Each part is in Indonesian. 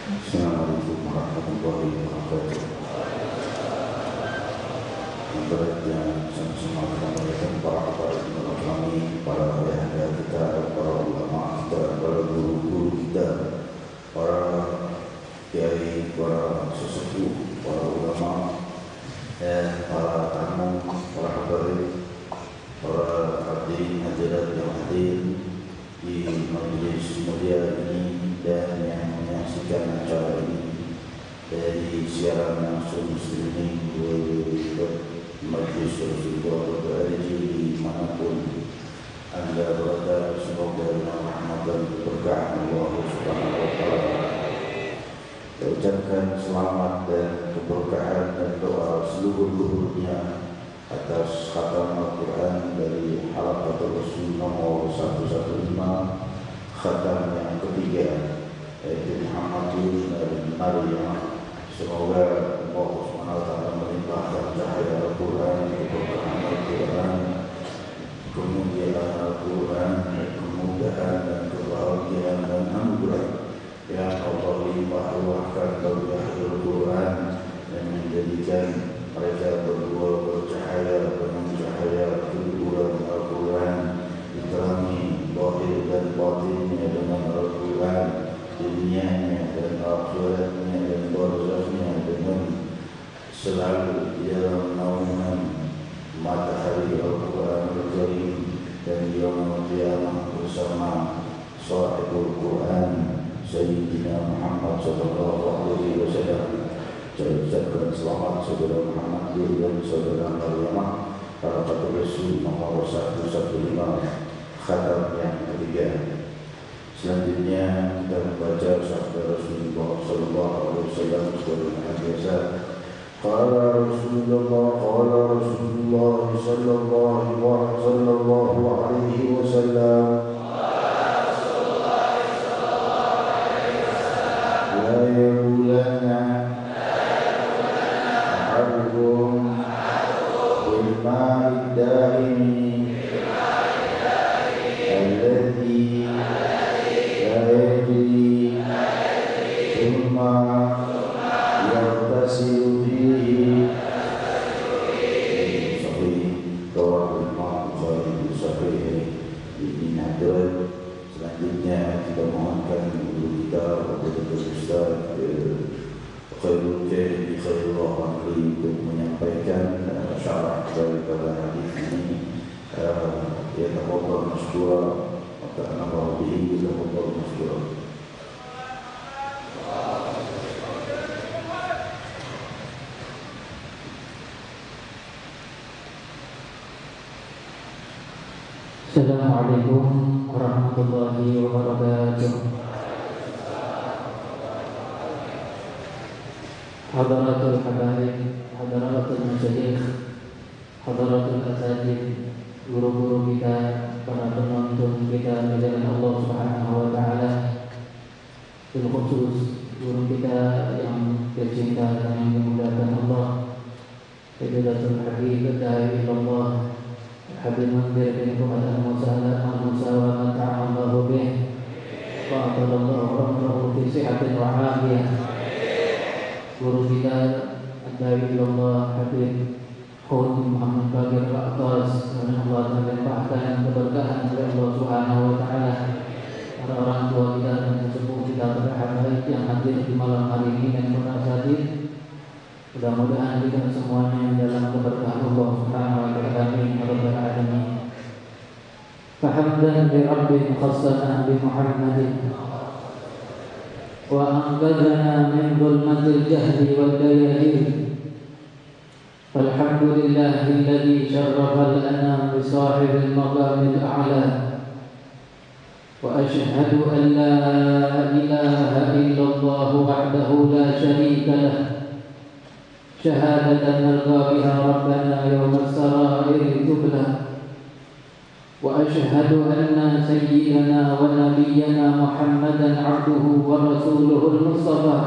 Assalamualaikum warahmatullahi wabarakatuh. Menurutnya sama-sama kita melihat para kami, para ayah kita, para ulama kita, para guru-guru kita, para kiai, para sesepuh, para ulama, dan para tamu, para hadirin, para hadirin hadirat yang hadir di majelis mulia ini dan yang menyaksikan acara ini dari siaran langsung streaming Majelis Rasulullah berada di manapun Anda berada. Semoga rahmat dan keberkahan Allah Subhanahu wa Ta'ala. Kita ucapkan selamat dan keberkahan dan doa seluruh-luruhnya atas khatam Al-Quran dari Halaqatul Rasul nomor 115, khatam yang ketiga, yaitu Muhammadun dari Maryam. Semoga Allah Subhanahu wa Ta'ala melimpahkan cahaya Al-Quran, keberkahan Al-Quran, kemuliaan Al-Quran, kemudahan dan kebahagiaan dan anugerah yang Allah limpah maghfiratnya dan barzahnya dengan selalu di dalam naungan matahari Al-Quran Al-Karim dan yaumul qiyamah bersama sahibul Quran Sayyidina Muhammad sallallahu alaihi wasallam. Saya ucapkan selamat saudara Muhammad dan saudara Maryamah para patut Rasul nomor 115 khatam yang ketiga. Selanjutnya kita membaca sabda Rasulullah sallallahu alaihi wasallam sebagaimana biasa. Qala Rasulullah sallallahu alaihi wasallam la yaqulanna ahadukum bil ma'i daimi alladhi la yajri thumma yaghtasilu fihi sahih rawahul Imam Bukhari sahih. Ini hadis. Selanjutnya kita mohonkan guru kita Fadilatul Ustaz Khairul Karim Khairullah Amri untuk menyampaikan syarah daripada hadis ini. Ya tafadhal masykur wa ta'ala bihi tafadhal masykur. Assalamualaikum warahmatullahi wabarakatuh. Hadaratul habaib, hadaratul masyayikh, hadaratul asatidz, guru-guru kita, para penonton kita di jalan Allah Subhanahu wa taala. Bil khusus guru kita yang tercinta dan yang dimuliakan Allah, Fadilatul Habib Da'i ilallah Habib Mundir bin Muhammad al-Musawa man ta'amallahu bih wa atalallahu umrahu fi sihatin wa afiyah. Guru kita Da'i ilallah Habib Khun Muhammad Bagir Al-Atas, dan Allah melimpahkan keberkahan dari Allah Subhanahu wa taala. Para orang tua kita dan sesepuh kita, para habaib yang hadir di malam hari ini dan para asatidz, mudah-mudahan kita semuanya dalam keberkahan Allah Subhanahu wa taala. Amin ya rabbal alamin. Fahamdan li rabbin khassana bi Muhammadin wa anqadhana min dhulmatil jahli wal dayajin. Alhamdulillahi alladhi syarrafa al-anam bi sahibil maqamil a'la. Wa ashhadu an la ilaha illallah wahdahu la syarika lah, شهادة نلقى بها ربنا يوم السرائر تبلى. وأشهد أن سيدنا ونبينا محمدا عبده ورسوله المصطفى.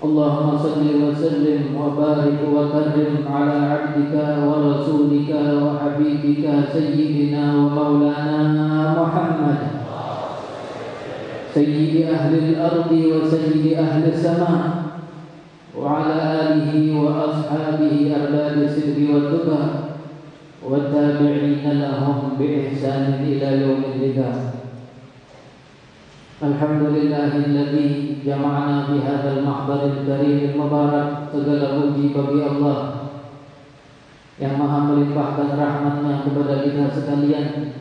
اللهم صل وسلم وبارك وكرم على عبدك ورسولك وحبيبك سيدنا ومولانا محمد سيد أهل الأرض وسيد أهل السماء وعلى آله وأصحابه أرباب الصدق والتقى والتابعين لهم بإحسان إلى يوم اللقاء. الحمد لله الذي جمعنا في هذا المحضر الكريم المبارك. Segala puji bagi Allah yang maha melimpahkan rahmatnya kepada kita sekalian.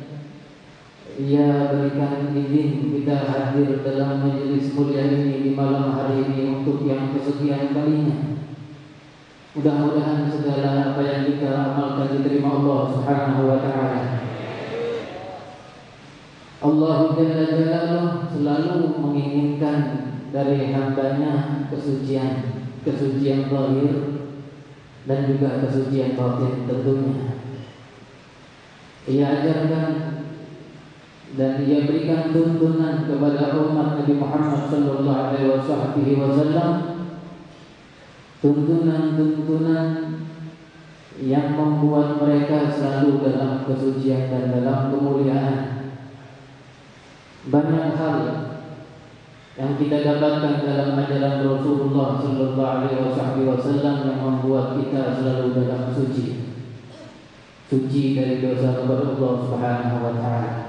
Ia berikan izin kita hadir dalam majelis mulia ini di malam hari ini untuk yang kesekian kalinya. Mudah-mudahan segala apa yang kita amalkan diterima Allah Subhanahu wa taala. Allah Jalla Jalaluh selalu menginginkan dari hambanya kesucian zahir dan juga kesucian batin tentunya. Ia ajarkan dan ia berikan tuntunan kepada umat Nabi Muhammad sallallahu alaihi wasallam, tuntunan yang membuat mereka selalu dalam kesucian dan dalam kemuliaan. Banyak hal yang kita dapatkan dalam ajaran Rasulullah sallallahu alaihi wasallam yang membuat kita selalu dalam suci dari dosa kepada Allah Subhanahu wa taala.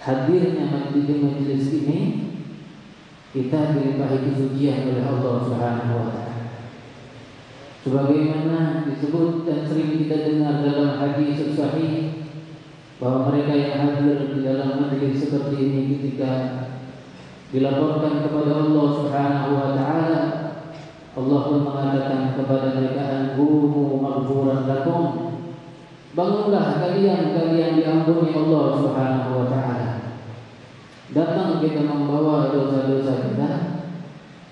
Hadirnya majelis ini kita dilimpahi kesucian oleh Allah Subhanahu wa taala. Sebagaimana disebut dan sering kita dengar dalam hadis sahih bahwa mereka yang hadir di dalam majelis seperti ini ketika dilaporkan kepada Allah Subhanahu wa taala, Allah pun mengatakan kepada mereka, "Qumu maghfuran lakum." Bangunlah kalian diampuni Allah Subhanahu wa taala. Datang kita membawa dosa-dosa kita,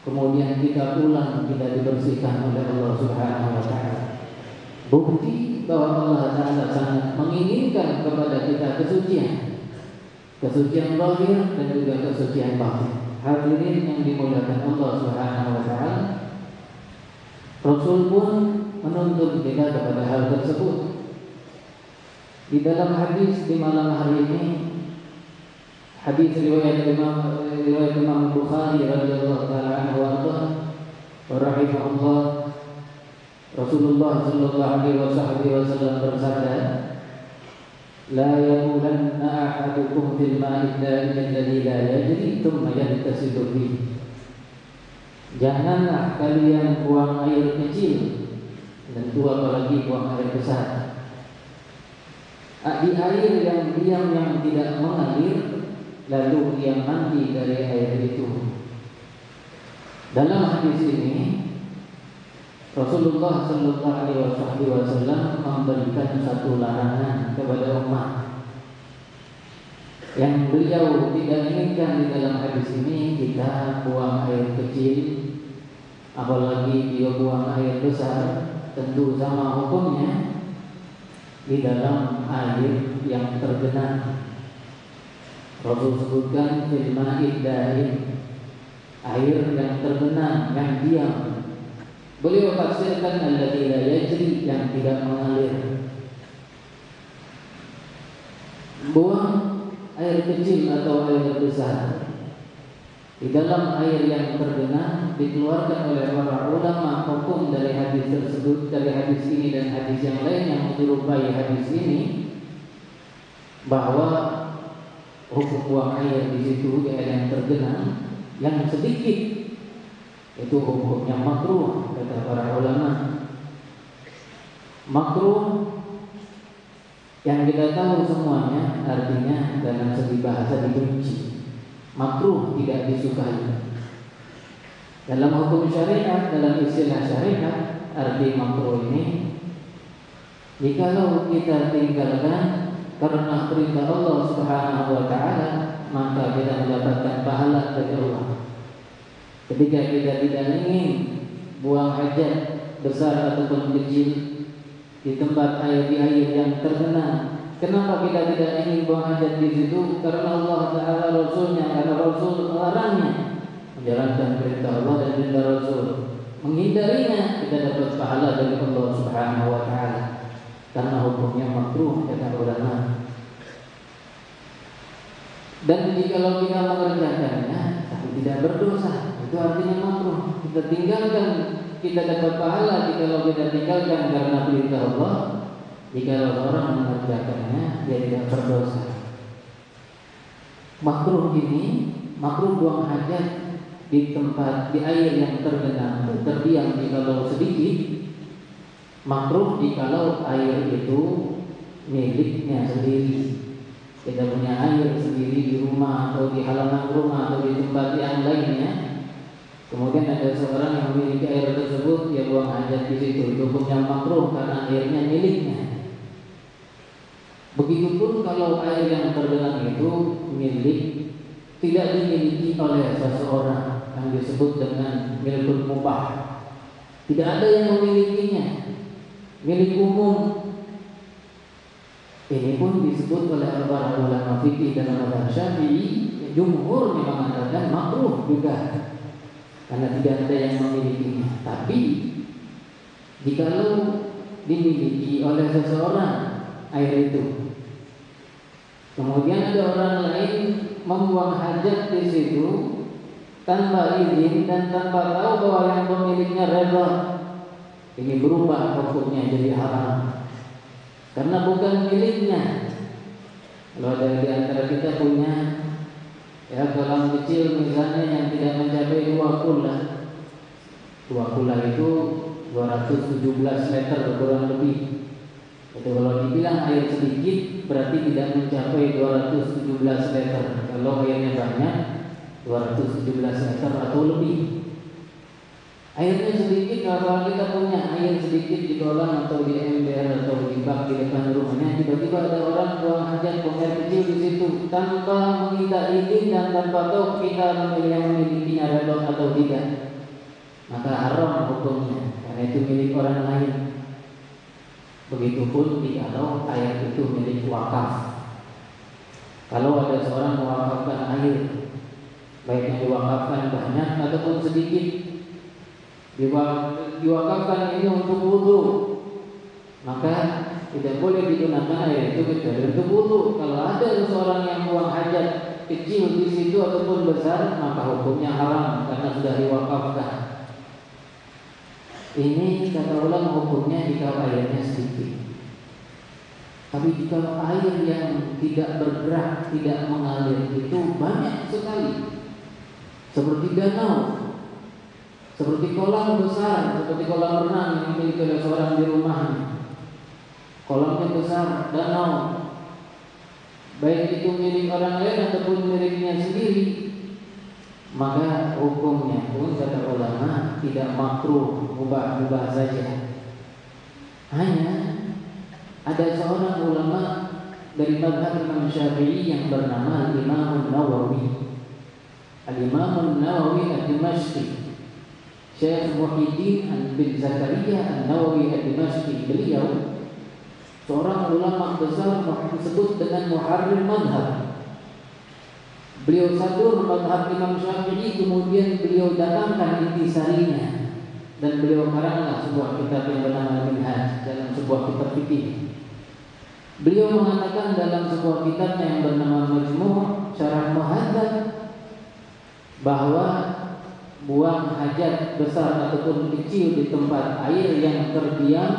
kemudian kita pulang kita dibersihkan oleh Allah Subhanahu wa taala. Bukti bahwa Allah Ta'ala sangat menginginkan kepada kita kesucian zahir dan juga kesucian batin. Hadirin yang dimuliakan Allah Subhanahu wa taala, Rasul pun menuntut kita kepada hal tersebut. Di dalam hadis di malam hari ini, hadis riwayat Imam Bukhari radhiyallahu taala anhu wa rahimahullah, Rasulullah sallallahu alaihi wasallam bersabda, "La yaqulanna ahadukum fil ma'i alladhi la yajri thumma yantasilu fihi." Janganlah kalian buang air kecil, dan itu apalagi buang air besar, di air yang diam yang tidak mengalir, lalu ia mandi dari air itu. Dalam hadis ini Rasulullah sallallahu alaihi wasallam memberikan satu larangan kepada umat yang beliau tidak inginkan. Di dalam hadis ini kita buang air kecil, apalagi dia buang air besar, tentu sama hukumnya di dalam air yang tergenang. Rasul sebutkan fil ma'id daim, air yang tergenang, yang diam. Beliau tafsirkan alladzi la yajri, yang tidak mengalir. Buang air kecil atau air besar di dalam air yang tergenang dikeluarkan oleh para ulama hukum dari hadis tersebut, dari hadis ini dan hadis yang lain yang menyerupai hadis ini, bahwa hukum buang air di situ di air yang tergenang yang sedikit itu hukumnya makruh, kata para ulama. Makruh yang kita tahu semuanya artinya dalam segi bahasa dibenci. Makruh tidak disukai. Dalam hukum syariat, dalam istilah syariat, arti makruh ini jikalau kita tinggalkan karena perintah Allah Subhanahu wa taala, maka kita mendapatkan pahala dari Allah. Ketika kita tidak ingin buang hajat besar ataupun kecil di tempat air, di air yang tergenang, kenapa kita tidak ingin buang hajat di situ? Karena Allah Taala, Rasulnya, karena Rasul melarangnya, menjalankan perintah Allah dan perintah Rasul. Menghindarinya kita dapat pahala dari Allah Subhanahu wa taala. Karena hukumnya makruh, kata ulama. Dan jikalau kita mengerjakannya tapi tidak berdosa, itu artinya makruh. Kita tinggalkan, kita dapat pahala jikalau kita tinggalkan karena perintah Allah. Jikalau orang mengerjakannya, dia tidak berdosa. Makruh ini, makruh buang hajat di tempat, di air yang tergenang, terdiam jikalau sedikit. Makruh jikalau air itu miliknya sendiri. Kita punya air sendiri di rumah atau di halaman rumah atau di tempat yang lainnya. Kemudian ada seorang yang memiliki air tersebut, dia buang hajat di situ. Itu hukumnya makruh karena airnya miliknya. Begitupun kalau air yang tergenang itu milik, tidak dimiliki oleh seseorang yang disebut dengan milikul mubah. Tidak ada yang memilikinya, milik umum. Ini pun disebut oleh para ulama fikih dan mazhab Syafi'i, jumhur mengatakan makruh juga karena tidak ada yang memilikinya. Tapi jikalau dimiliki oleh seseorang air itu, kemudian ada orang lain membuang hajat di situ tanpa izin dan tanpa tahu bahwa yang pemiliknya rela, ini berubah hukumnya jadi haram karena bukan miliknya. Kalau ada di antara kita punya Ya, kolam kecil misalnya yang tidak mencapai 2 kula. 2 kula itu 217 meter kurang lebih. Itu kalau dibilang air sedikit berarti tidak mencapai 217 meter. Kalau airnya banyak 217 meter atau lebih. Airnya sedikit, kalau kita punya air sedikit di kolam atau di ember atau di bak di depan rumahnya, tiba-tiba ada orang buang hajat, buang air kecil di situ tanpa meminta izin dan tanpa tahu kita yang memilikinya redot atau tidak, maka haram hukumnya karena itu milik orang lain. Begitupun jikalau air itu milik wakaf. Kalau ada seorang mewakafkan air, baik yang diwakafkan banyak ataupun sedikit, diwakafkan ini untuk wudu, maka tidak boleh digunakan air itu kecuali untuk wudu. Kalau ada seseorang yang buang hajat kecil di situ ataupun besar, maka hukumnya haram karena sudah diwakafkan. Ini kata ulama hukumnya jika airnya sedikit. Tapi jika air yang tidak bergerak, tidak mengalir itu banyak sekali, seperti danau, seperti kolam besar, seperti kolam renang yang dimiliki oleh seorang di rumahnya. Kolamnya besar, danau, baik itu milik orang lain ataupun miliknya sendiri, maka hukumnya pun kata ulama tidak makruh, mubah saja. Hanya ada seorang ulama dari mazhab Imam Syafi'i yang bernama Imam Nawawi. Al-Imam Nawawi ad-Dimashqi, Syekh Muhyiddin bin Zakaria An-Nawawi ad-Dimashqi, beliau seorang ulama besar disebut dengan muharrir madhab. Beliau sadur madhab Imam Syafi'i, kemudian beliau datangkan intisarinya dan beliau karanglah sebuah kitab yang bernama Minhaj dalam sebuah kitab fikih. Beliau mengatakan dalam sebuah kitabnya yang bernama Majmu' Syarah Muhadzab bahwa buang hajat besar ataupun kecil di tempat air yang terdiam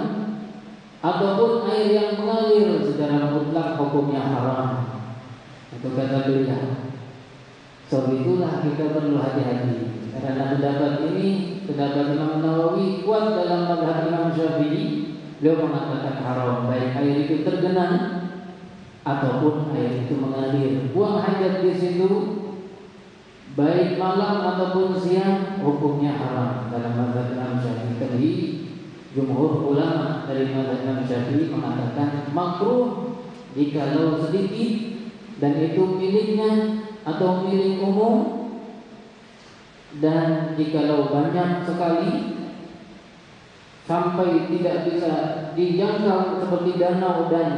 ataupun air yang mengalir secara mutlak hukumnya haram. Itu kata beliau. Sebab itulah kita perlu hati-hati karena pendapat ini, pendapat Imam Nawawi kuat dalam mazhab Imam Syafi'i. Beliau mengatakan haram baik air itu tergenang ataupun air itu mengalir. Buang hajat di situ baik malam ataupun siang hukumnya haram dalam mazhab Imam Syafi'i. Tapi jumhur ulama dari mazhab Imam Syafi'i mengatakan makruh jikalau sedikit dan itu miliknya atau milik umum, dan jikalau banyak sekali sampai tidak bisa dijangkau seperti danau dan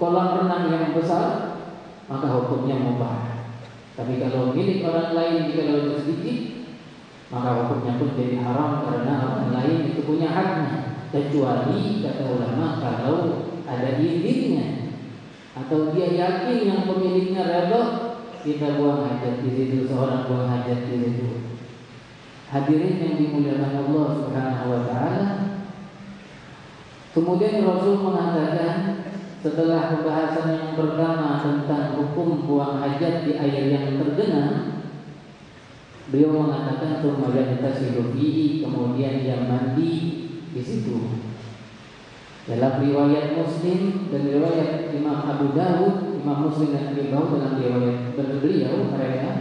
kolam renang yang besar, maka hukumnya mubah. Tapi kalau milik orang lain jika itu sedikit, maka hukumnya pun jadi haram karena orang lain itu punya haknya, kecuali kata ulama kalau ada izinnya atau dia yakin yang pemiliknya redha, kita buang hajat di situ, seorang buang hajat di situ. Hadirin yang dimuliakan Allah Subhanahu wa taala. Kemudian Rasul mengatakan setelah pembahasan yang pertama tentang hukum buang hajat di air yang tergenang, beliau mengatakan tsumma yaghtasilu fihi, kemudian dia mandi di situ. Dalam riwayat Muslim dan riwayat Imam Abu Dawud, Imam Muslim dan Abu Dawud dalam riwayat beliau mereka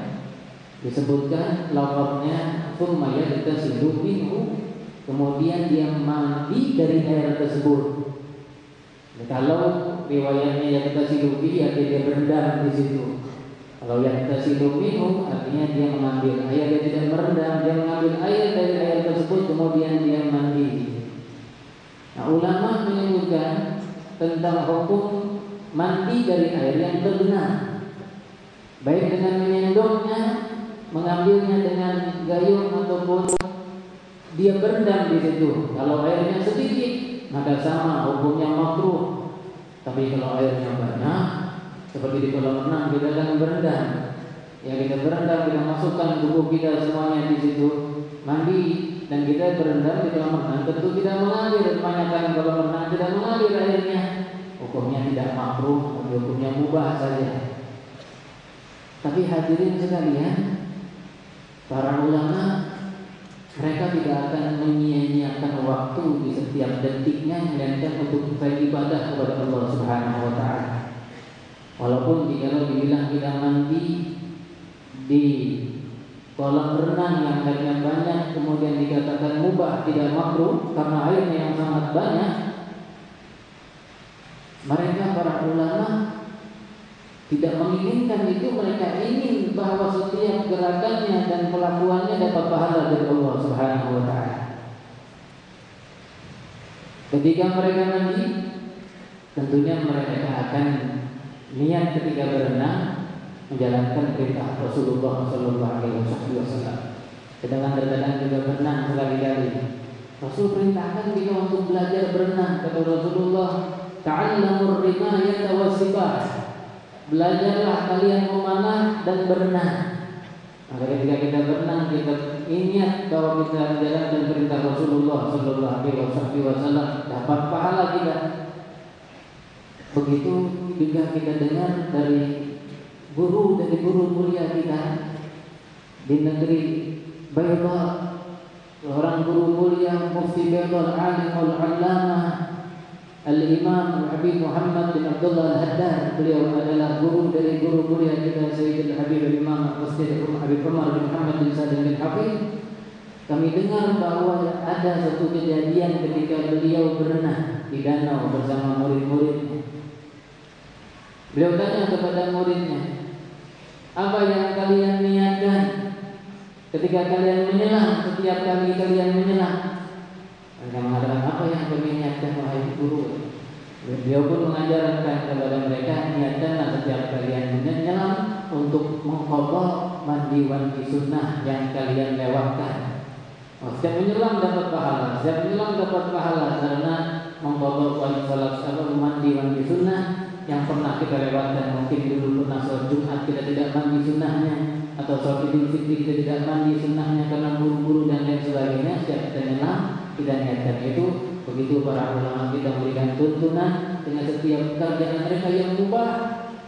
disebutkan lafaznya tsumma yaghtasilu minhu, kemudian dia mandi dari air tersebut. Kalau riwayatnya yaghtasilu fihi artinya dia berendam di situ. Kalau yaghtasilu minhu artinya dia mengambil air, dia tidak merendam, dia mengambil air dari air tersebut kemudian dia mandi. Nah, ulama menyebutkan tentang hukum mandi dari air yang tergenang, baik dengan menyendoknya, mengambilnya dengan gayung ataupun dia berendam di situ. Kalau airnya sedikit maka sama hukumnya makruh. Tapi kalau airnya banyak, seperti di kolam renang kita akan berendam. Ya kita berendam, kita masukkan tubuh kita semuanya di situ, mandi dan kita berendam di kolam renang. Tentu tidak mengalir, kebanyakan kolam renang tidak mengalir airnya. Hukumnya tidak makruh, hukumnya mubah saja. Tapi hadirin sekalian, para ulama mereka tidak akan menyia-nyiakan waktu di setiap detiknya melainkan untuk beribadah kepada Allah Subhanahu wa taala. Walaupun jika dibilang kita mandi di kolam renang yang airnya banyak kemudian dikatakan mubah, tidak makruh karena airnya yang sangat banyak, mereka para ulama tidak menginginkan itu. Mereka ingin bahwa setiap gerakannya dan kelakuannya dapat pahala dari Allah Subhanahu wa taala. Ketika mereka mandi, tentunya mereka akan niat ketika berenang menjalankan perintah Rasulullah sallallahu alaihi wasallam. Sedangkan terkadang juga berenang sekali-kali. Rasul perintahkan kita untuk belajar berenang. Kata Rasulullah, ta'allamur rimayata wasibah. Belajarlah kalian memanah dan berenang. Maka ketika kita berenang, kita ingat bahwa kita menjalankan perintah Rasulullah sallallahu alaihi wasallam, dapat pahala kita. Begitu juga kita dengar dari guru mulia kita di negeri Bayda, seorang guru mulia Mufti Bayda al-Alim al-Allamah Al-Imam Habib Muhammad bin Abdullah Al-Haddad. Beliau adalah guru dari guru mulia kita Sayyidul Habib Al-Imam Al-Masjid Habib Umar bin Muhammad bin Salim bin Habib. Kami dengar bahwa ada satu kejadian ketika beliau berenang di danau bersama murid-muridnya. Beliau tanya kepada muridnya, apa yang kalian niatkan ketika kalian menyelam, setiap kali kalian menyelam? Mereka mengatakan, apa yang kami niatkan wahai guru? Beliau pun mengajarkan kepada mereka, niatkanlah setiap kalian menyelam untuk mengqadha mandi sunnah yang kalian lewatkan. Setiap menyelam dapat pahala, setiap menyelam dapat pahala karena mengqadha salat mandi sunnah yang pernah kita lewatkan. Mungkin dulu pernah sholat Jumat kita tidak mandi sunnahnya, atau sholat Idul Fitri kita tidak mandi sunnahnya karena buru-buru dan lain sebagainya. Setiap kita nyelam, kita niatkan itu. Begitu para ulama kita memberikan tuntunan dengan setiap pekerjaan mereka yang mubah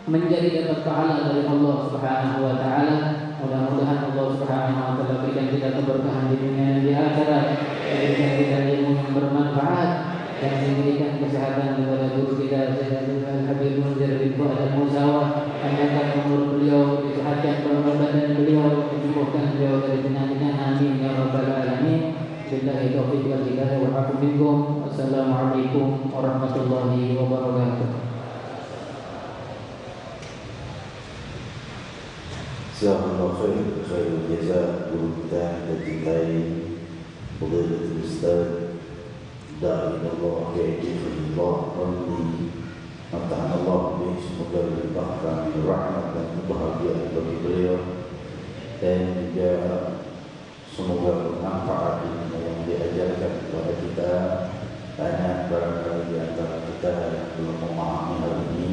menjadi dapat pahala dari Allah Subhanahu wa taala. Mudah-mudahan Allah Subhanahu wa taala berikan kita keberkahan di dunia dan di akhirat, berikan kita ilmu yang bermanfaat, dan memberikan kesehatan kepada guru kita Sayyidul Habib Munzir bin Fuad Al-Muzawa, panjangkan umur beliau, disehatkan badan beliau, menyembuhkan beliau dari penyakitnya. Amin ya rabbal alamin. Billahi taufiq wal hidayah wa afu minkum. Wassalamualaikum warahmatullahi wabarakatuh. Jazakallahu khairul jazaa guru kita dan cintai Fadilatul Ustaz Da'i Allah Ya'idullah Ramli Matahan Allah Bih. Semoga dilimpahkan rahmat dan kebahagiaan bagi beliau, dan juga semoga bermanfaat ilmu yang diajarkan kepada kita. Banyak barangkali di antara kita yang belum memahami hal ini.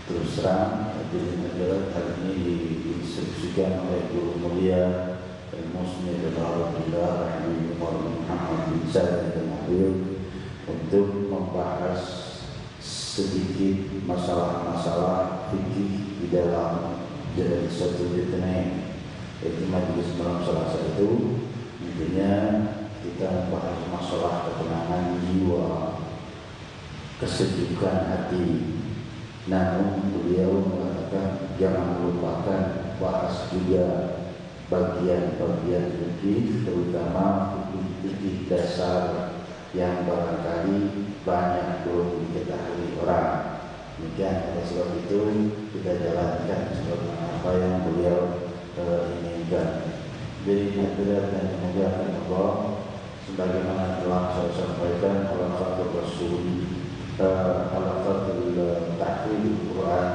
Terus terang hadirin hadirat, hal ini diinstruksikan oleh guru mulia Al-Musni Alhamdulillah Habib Umar bin Muhammad bin Salim bin Habib untuk membahas sedikit masalah-masalah fikih di dalam satu jitne, yaitu majelis malam Selasa itu. Intinya kita membahas masalah ketenangan jiwa, kesejukan hati. Namun beliau mengatakan jangan lupakan bahas juga bagian-bagian fikih, terutama fikih dasar yang barangkali banyak belum diketahui orang. Demikian, oleh sebab itu kita jalankan sebagaimana apa yang beliau inginkan. Jadi hadirat dan dimuliakan Allah, sebagaimana telah saya sampaikan, Al-Fatul Rasul, Al-Fatul Tahfidz Al-Quran,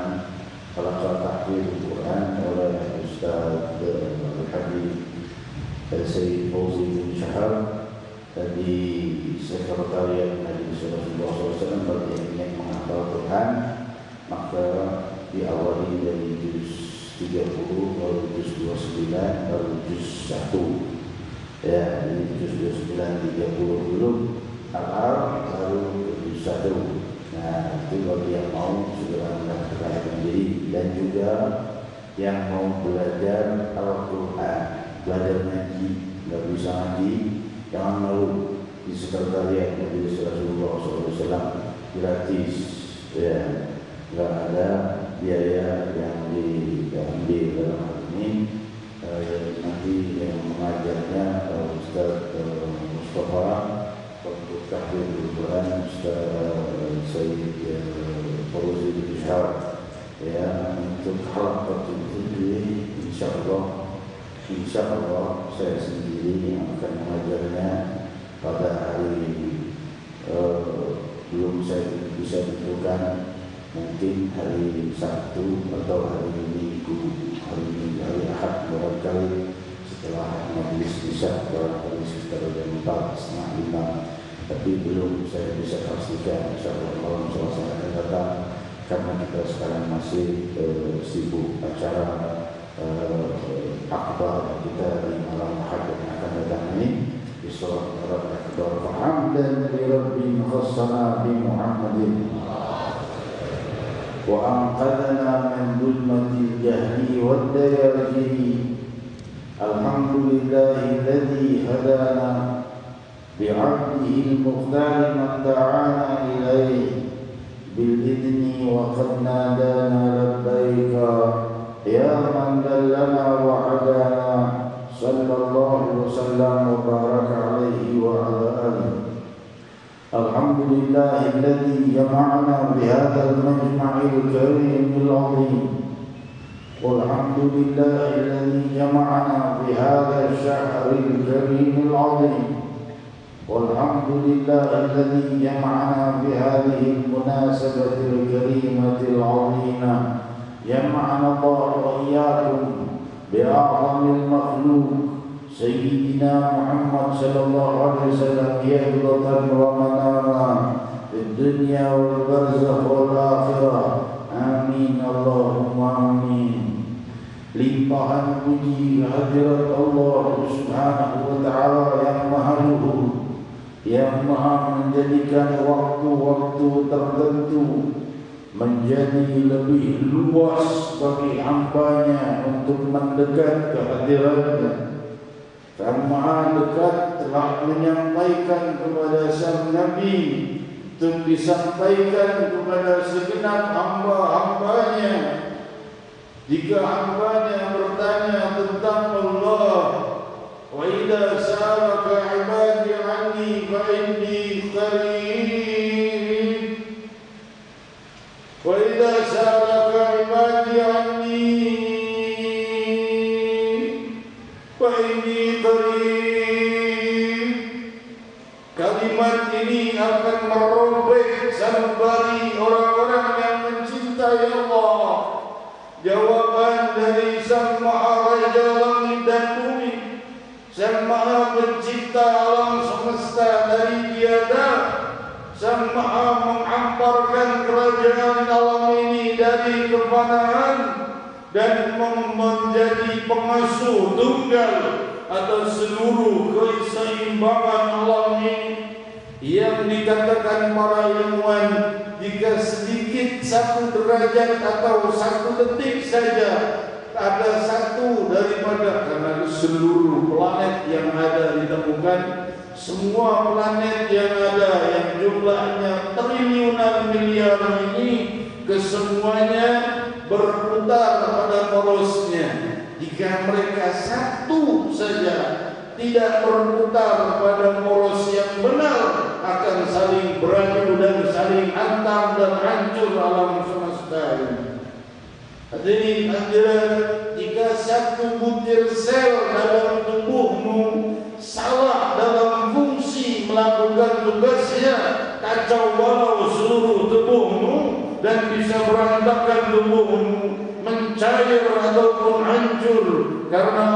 Al-Fatul Tahfidz Al-Quran oleh Ustaz Al-Habib Sayyid Fauzi bin Syahab di Sekretariat Majelis Rasulullah SAW. Bagi yang ingin menghafal Quran, maka diawali dari juz 30, lalu juz 29, lalu juz 1. Ya, ini juz 29, 30 dulu awal, lalu juz 1. Nah, itu bagi yang mau segera mendaftarkan diri. Dan juga yang mau belajar Al-Quran, belajar ngaji, nggak bisa ngaji, jangan malu. Di sekretariat Nabi Rasulullah SAW gratis, ya, nggak ada biaya yang diambil dalam hal ini. Nanti yang mengajarnya Ustaz Mustafa untuk tahfidz Al-Quran, Ustaz Sayyid Fauzi bin Syarif, ya, untuk halaqatul fikri, insyaallah saya sendiri yang akan mengajarnya pada hari belum saya bisa tentukan, mungkin hari Sabtu atau hari Minggu, hari Ahad barangkali setelah majelis isya, barangkali sekitar jam 4:30, tapi belum saya bisa pastikan. Insyaallah malam Selasa akan datang, karena kita sekarang masih sibuk acara akbar kita di malam Ahad yang akan datang ini. Bismillah ar-Rahman ar-Rahim. Hamdan li Rabbil khassana bi Muhammadin wa anqadhana min dhulmatil jahli wad dayajiri. Alhamdulillahilladzi hadana bi'abdihi al-mukhtar man da'ana ilayhi bil idni wa qad nadana labbaika ya man dallana wa hadana. Sallallahu wasallam wa baraka alaihi wa ala alihi. Alhamdulillahilladzi jama'ana bihadzal majma'il karimil 'azim. Walhamdulillahilladzi jama'ana bihadzal syahril karimil 'azim. Walhamdulillahilladzi jama'ana bihadhihi al-munasabatil karimatil 'azimah. Jama'ana Allah wa iyyakum بأعظم المخلوق سيدنا محمد صلى الله عليه وسلم يهدة ومناما في الدنيا والبرزخ والآخرة. آمين اللهم آمين. Limpahan puji kehadirat Allah Subhanahu wa Ta'ala yang Maha Luhur, yang Maha menjadikan waktu-waktu tertentu menjadi lebih luas bagi hambanya untuk mendekat ke hadiratnya. Sang Maha Dekat telah menyampaikan kepada sang Nabi untuk disampaikan kepada segenap hamba-hambanya. Jika hambanya bertanya tentang Allah, wa idza sa'alaka 'ibadi 'anni fa inni qarib, wa idza sa'alaka 'ibadi 'anni fa inni qarib. Kalimat ini akan merobek sanubari orang-orang yang mencintai Allah. Jawaban dari Sang Maha Raja langit dan bumi, Sang Maha Pencipta alam semesta dari tiada, Sang Maha menghamparkan kerajaan alam ini dari kefanaan dan menjadi pengasuh tunggal atas seluruh keseimbangan alam ini. Yang dikatakan para ilmuwan, jika sedikit satu derajat atau satu detik saja ada satu daripada, karena seluruh planet yang ada ditemukan, semua planet yang ada yang jumlahnya triliunan miliar ini, kesemuanya berputar pada porosnya. Jika mereka satu saja tidak berputar pada poros yang benar, akan saling beradu dan saling hantam dan hancur alam semesta ini. Hadirin hadirat, jika satu butir sel dalam tubuhmu salah dalam fungsi melakukan tugasnya, kacau balau seluruh tubuhmu dan bisa berantakan tubuhmu, mencair ataupun hancur. Karena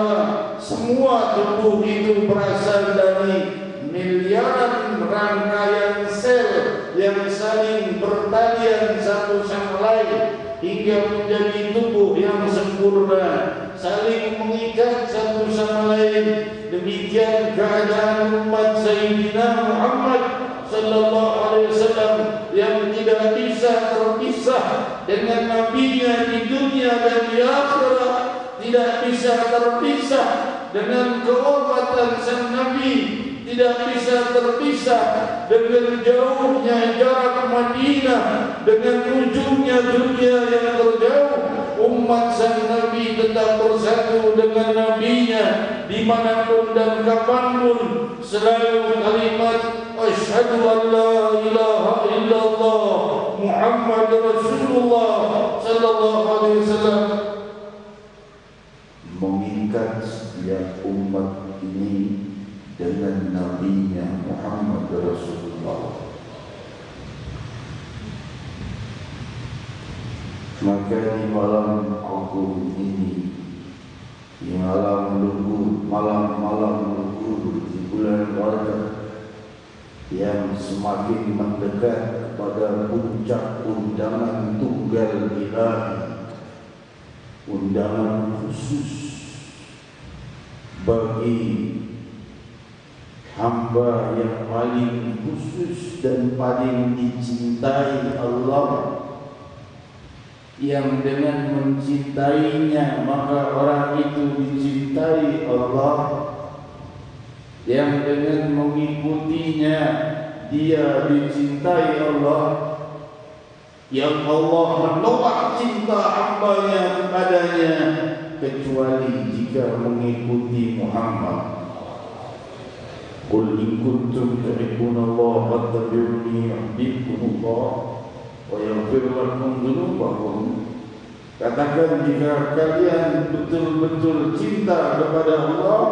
semua tubuh itu berasal dari miliaran rangkaian sel yang saling bertalian satu sama lain hingga menjadi tubuh yang sempurna, saling mengikat satu sama lain. Demikian keadaan umat Sayyidina Muhammad sallallahu alaihi wasallam yang tidak bisa terpisah dengan nabinya di dunia dan di akhirat, tidak bisa terpisah dengan keobatan sang nabi, tidak bisa terpisah dengan jauhnya jarak Madinah dengan ujungnya dunia yang terjauh. Umat sang Nabi tetap bersatu dengan nabinya dimanapun dan kapanpun, selalu kalimat asyhadu an la ilaha illallah Muhammad Rasulullah sallallahu alaihi wasallam, mengikat setiap umat ini dengan nabinya Muhammad Rasulullah. Maka di malam agung ini, di malam luhur, malam-malam luhur di bulan Rajab yang semakin mendekat kepada puncak undangan tunggal ilahi, undangan khusus bagi hamba yang paling khusus dan paling dicintai Allah, yang dengan mencintainya maka orang itu dicintai Allah, yang dengan mengikutinya dia dicintai Allah, yang Allah menolak cinta hambanya kepadanya kecuali jika mengikuti Muhammad. Qul in kuntum tuhibbunallaha fattabi'uni yuhibbukumullah wa yaghfir lakum dzunubakum. Katakan jika kalian betul-betul cinta kepada Allah,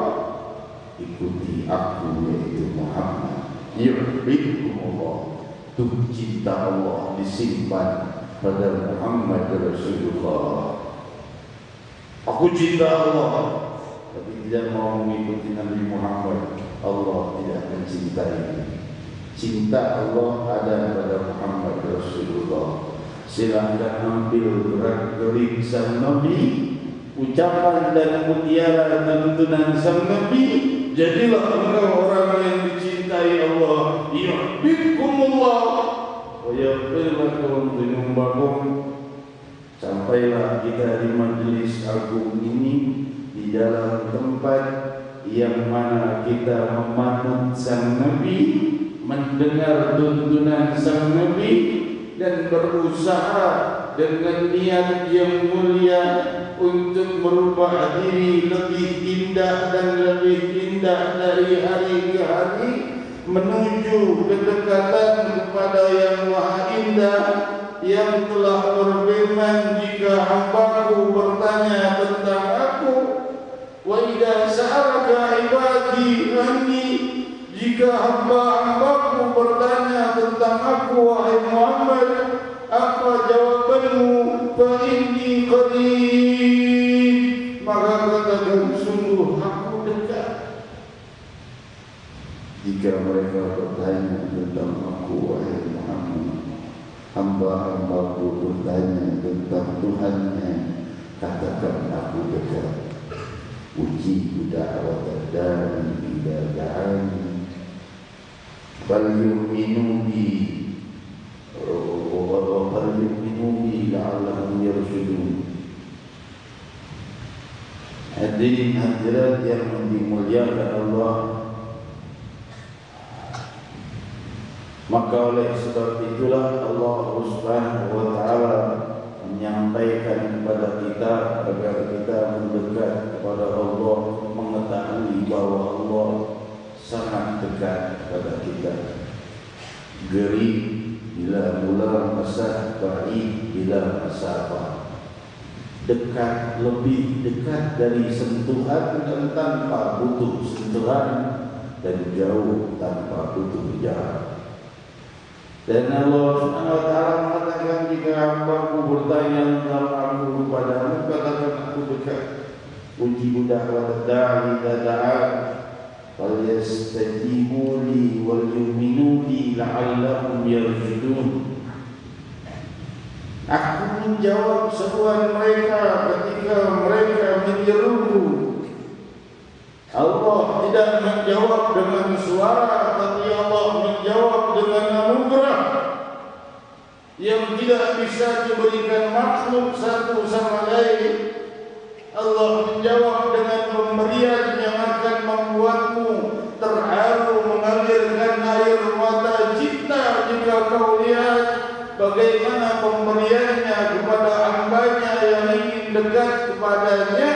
ikuti aku, yaitu Muhammad. Yuhibbukumullah, tuh cinta Allah disimpan pada Muhammad Rasulullah. Aku cinta Allah tapi tidak mau mengikuti Nabi Muhammad, Allah tidak mencintai. Cinta Allah ada pada Muhammad Rasulullah. Silahkan ambil gerak-gerik sang Nabi, ucapan dan mutiara tuntunan sang Nabi. Jadilah engkau orang yang dicintai Allah. Yuhibbukumullah wa yaghfir lakum dzunubakum. Sampailah kita di majelis agung ini, di dalam tempat yang mana kita memanut sang Nabi, mendengar tuntunan sang Nabi, dan berusaha dengan niat yang mulia untuk merubah diri lebih indah dan lebih indah dari hari ke hari, menuju kedekatan kepada yang maha indah, yang telah berfirman, jika hambaku bertanya tentang aku, wa idza sa'alaka ibadi anni, jika hamba-hambaku bertanya tentang aku, wahai Muhammad, apa jawabanmu? Fa inni qarib, maka katakan sungguh aku dekat. Jika mereka bertanya tentang aku, wahai Muhammad, hamba-hambaku bertanya tentang Tuhannya, katakan aku dekat. Ujibu da'wat ad-da'i idza da'ani falyu'minu bi la'allahum yarshudun. Hadirin hadirat yang dimuliakan Allah, maka oleh sebab itulah Allah Subhanahu wa taala menyampaikan kepada kita agar kita mendekat kepada Allah, mengetahui bahwa Allah sangat dekat kepada kita. Geri bila mula masa, baik bila masafah. Dekat, lebih dekat dari sentuhan dan tanpa butuh sentuhan, dan jauh tanpa butuh jarak. Dan Allah Subhanahu wa taala mengatakan, jika hambaku bertanya tentang aku kepadamu, katakan aku dekat. Ujibu da'wat ad-da'i idza da'an falyastajibu li wal yu'minu bi la'allahum yarshudun. Aku menjawab seruan mereka ketika mereka menyeruku. Allah Allah tidak menjawab dengan suara, tapi Allah menjawab dengan anugerah yang tidak bisa diberikan makhluk satu sama lain. Allah menjawab dengan pemberian yang akan membuatmu terharu mengalirkan air mata cinta jika kau lihat bagaimana pemberiannya kepada hambanya yang ingin dekat kepadanya.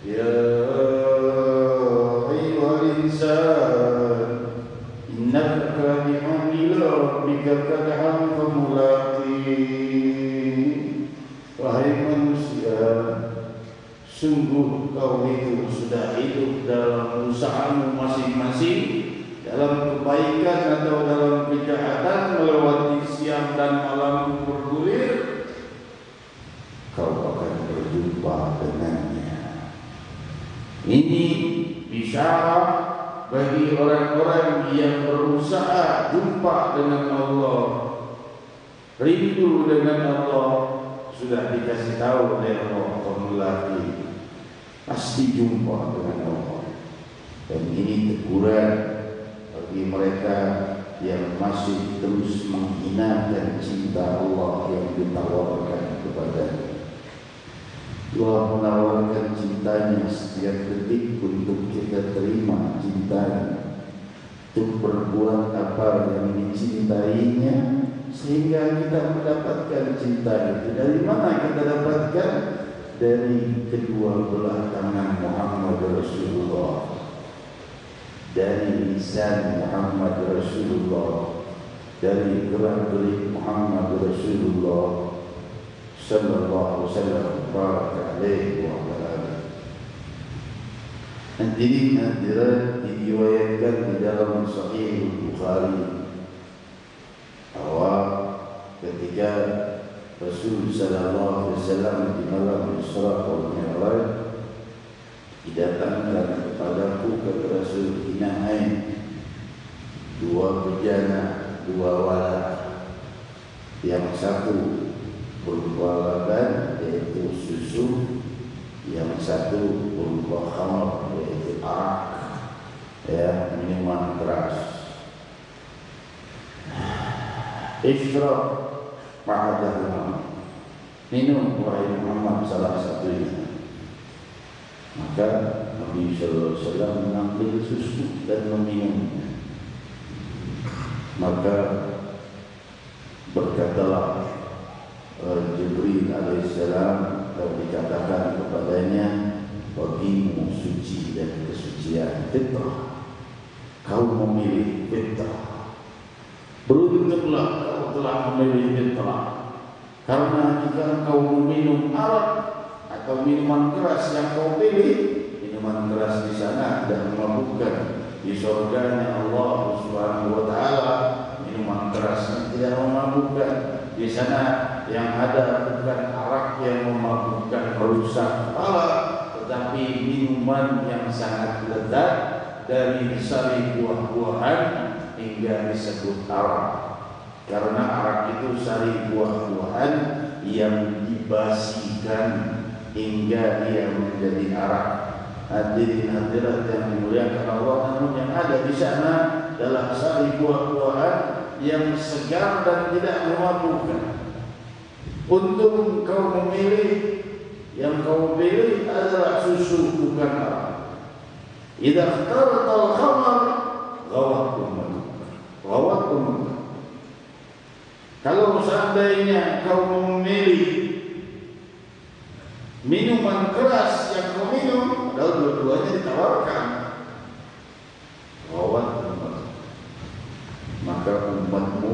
Ya ayyuhal insan innaka kadihun ila rabbika kadhan famulaqi. Wahai manusia, sungguh kau itu sudah hidup dalam usahamu masing-masing, dalam kebaikan atau dalam kejahatan, melewati siang dan malam bergulir, kau akan berjumpa dengannya. Ini isyarat bagi orang-orang yang berusaha jumpa dengan Allah, rindu dengan Allah. Sudah dikasih tahu oleh Allah, kamu lagi pasti jumpa dengan Allah. Dan ini teguran bagi mereka yang masih terus menghinakan cinta Allah yang ditawarkan kepadanya. Allah menawarkan cintanya setiap detik untuk kita terima cintanya, untuk berbuat apa yang dicintainya sehingga kita mendapatkan cinta itu. Dari mana kita dapatkan? Dari kedua belah tangan Muhammad Rasulullah, dari lisan Muhammad Rasulullah, dari gerak-gerik Muhammad Rasulullah sallallahu alaihi wasallam alaihi wa sallam. Hadirin hadirat diriwayatkan di dalam Sahih Bukhari bahwa ketika Rasul sallallahu alaihi wasallam di malam Isra wal Mi'raj didatangkan kepadaku kata Rasul Inain dua bejana, dua walat, yang satu berupa laban yaitu susu, yang satu berupa khamar yaitu arak, ya, minuman keras. Isyraq ma'adahuma, minum wahai Muhammad salah satunya. Maka Nabi sallallahu alaihi wasallam mengambil susu dan meminumnya. Maka berkatalah Jibril alaihissalam dan dikatakan kepadanya, bagimu suci dan kesucian fitrah, kau memilih fitrah. Beruntunglah kau telah memilih fitrah, karena jika kau meminum arak atau minuman keras yang kau pilih, minuman keras di sana tidak memabukkan, di surganya Allah Subhanahu wa taala minuman keras yang tidak memabukkan. Di sana yang ada bukan arak yang memabukkan, merusak kepala, tetapi minuman yang sangat lezat dari sari buah-buahan hingga disebut arak. Karena arak itu sari buah-buahan yang dibasikan hingga dia menjadi arak. Hadirin hadirat yang dimuliakan Allah, namun yang ada di sana adalah sari buah-buahan yang segar dan tidak memabukkan. Untung kau memilih, yang kau pilih adalah susu bukan arak. Idza ikhtartal khamar ghawat ummah. Kalau seandainya kau memilih minuman keras yang kau minum, padahal dua-duanya ditawarkan, ghawat ummah, maka umatmu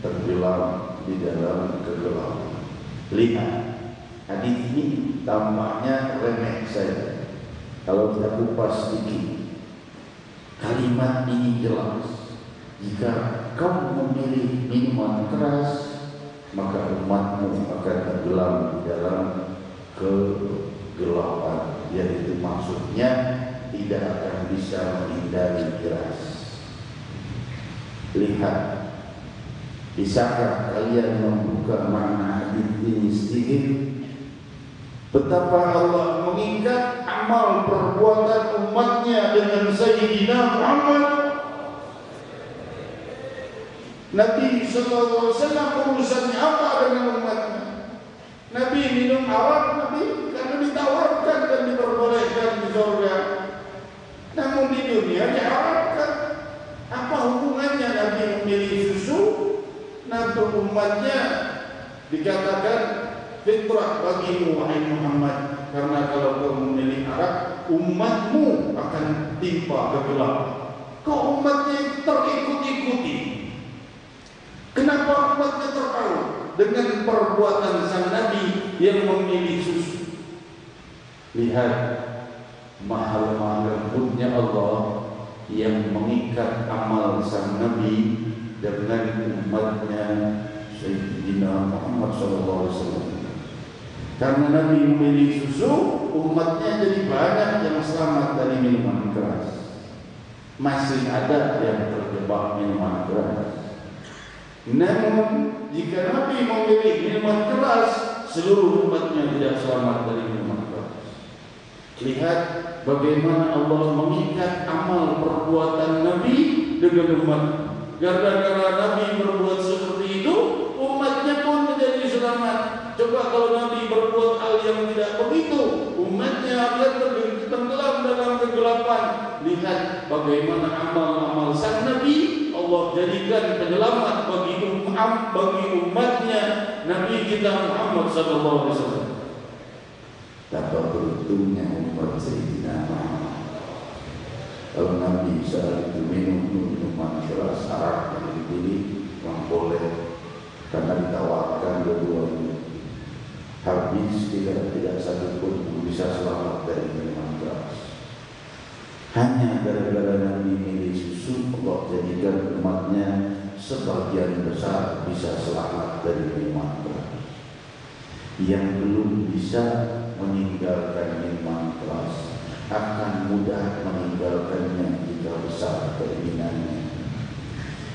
tenggelam di dalam kegelapan. Lihat, hadis ini tampaknya remeh saja. Kalau kita kupas sedikit, kalimat ini jelas. Jika kau memilih minuman keras, maka umatmu akan tenggelam di dalam kegelapan. Yaitu maksudnya tidak akan bisa menghindari keras. Lihat, bisakah kalian membuka makna hadis ini sedikit? Betapa Allah mengikat amal perbuatan umatnya dengan Sayyidina Muhammad. Nabi sallallahu alaihi wasallam urusannya apa dengan umatnya? Nabi minum arak, Nabi karena ditawarkan dan diperbolehkan di surga. Namun di dunia diharamkan. Apa hubungannya Nabi memilih susu? Nanti umatnya dikatakan fitrah bagimu wahai Muhammad, karena kalau kau memilih arak, umatmu akan timpa kegelapan. Kau umatnya terikut-ikuti. Kenapa umatnya terpaut dengan perbuatan sang Nabi yang memilih susu? Lihat mahal-mahal lembutnya Allah yang mengikat amal sang Nabi dengan umatnya Sayyidina Muhammad SAW. Karena Nabi memilih susu, umatnya jadi banyak yang selamat dari minuman keras. Masih ada yang terjebak minuman keras. Namun jika Nabi memilih minuman keras, seluruh umatnya tidak selamat dari minuman keras. Lihat bagaimana Allah mengikat amal perbuatan Nabi dengan umat. Gara-gara Nabi berbuat seperti itu, umatnya pun menjadi selamat. Coba kalau Nabi berbuat hal yang tidak begitu, umatnya akan tenggelam dalam kegelapan. Lihat bagaimana amal-amal sang Nabi Allah jadikan penyelamat bagi umatnya Nabi kita Muhammad SAW. Betapa beruntungnya umat Sayyidina Muhammad. Kalau Nabi saat itu minum minuman keras, arak yang dipilih yang boleh karena ditawarkan dua-duanya. Habis tidak satu pun bisa selamat dari minuman keras. Hanya gara-gara Nabi milih susu, Allah jadikan umatnya sebagian besar bisa selamat dari minuman keras. Yang belum bisa meninggalkan minuman keras akan mudah meninggalkannya jika besar keinginannya.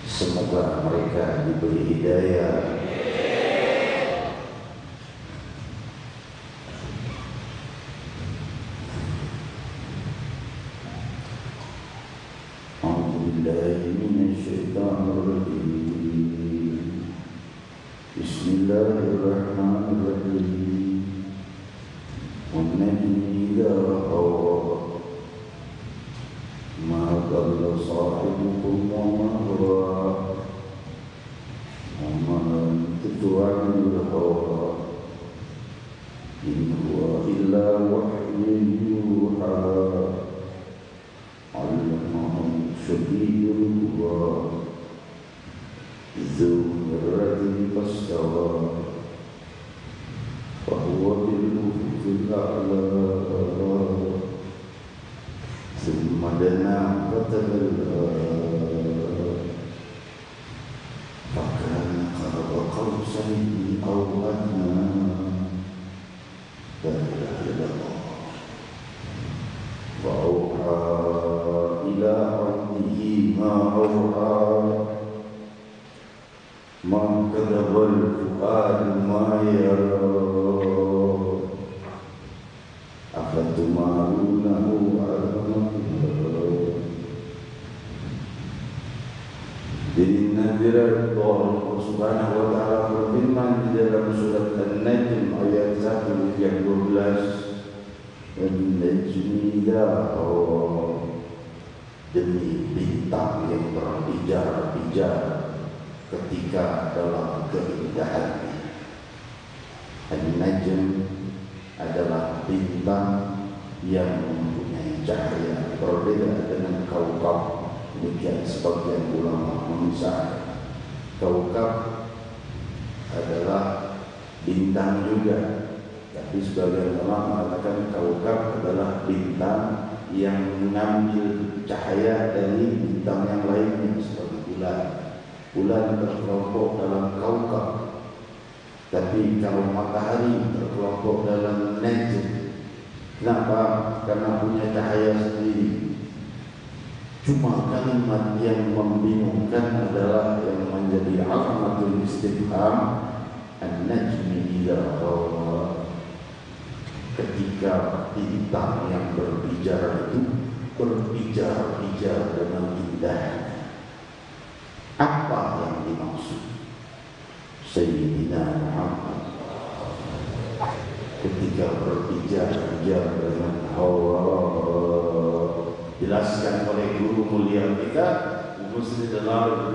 Semoga mereka diberi hidayah. Bismillahirrahmanirrahim. والنجم إذا هوى ما ضل صاحبكم وما غوى وما ينطق عن الهوى إن هو إلا وحي يوحى علمه شديد القوى ذو مرة فاستوى وهو بالأفق الأعلى ثم دنا فتدلى فكان قاب قوسين أو أدنى لا إله إلا الله فأوحى إلى عبده ما أوحى ما كذب الفؤاد ما يرى أفتمارونه على ما يرى. Jadi Nabi Allah Subhanahu wa taala berfirman di dalam surat An-Najm ayat 1 yang 12, "An-najmi idza hawa", demi bintang yang berpijar-pijar ketika dalam keindahannya. An-Najm adalah bintang yang mempunyai cahaya berbeda dengan kaukab. Demikian sebagian ulama memisahkan. Kaukab adalah bintang juga, tapi sebagian ulama mengatakan kaukab adalah bintang yang mengambil cahaya dari bintang yang lainnya seperti bulan. Bulan terkelompok dalam kaukab, tapi kalau matahari terkelompok dalam najm. Kenapa? Karena punya cahaya sendiri. Cuma kalimat yang membingungkan adalah yang menjadi alamatul istifham, an-najmi idza hawa. ketika bintang yang berbicara itu berbicara-bicara dengan indah. Apa yang dimaksud? Sayyidina Muhammad ketika berbicara dengan Allah, jelaskan oleh guru mulia kita Muslim dalam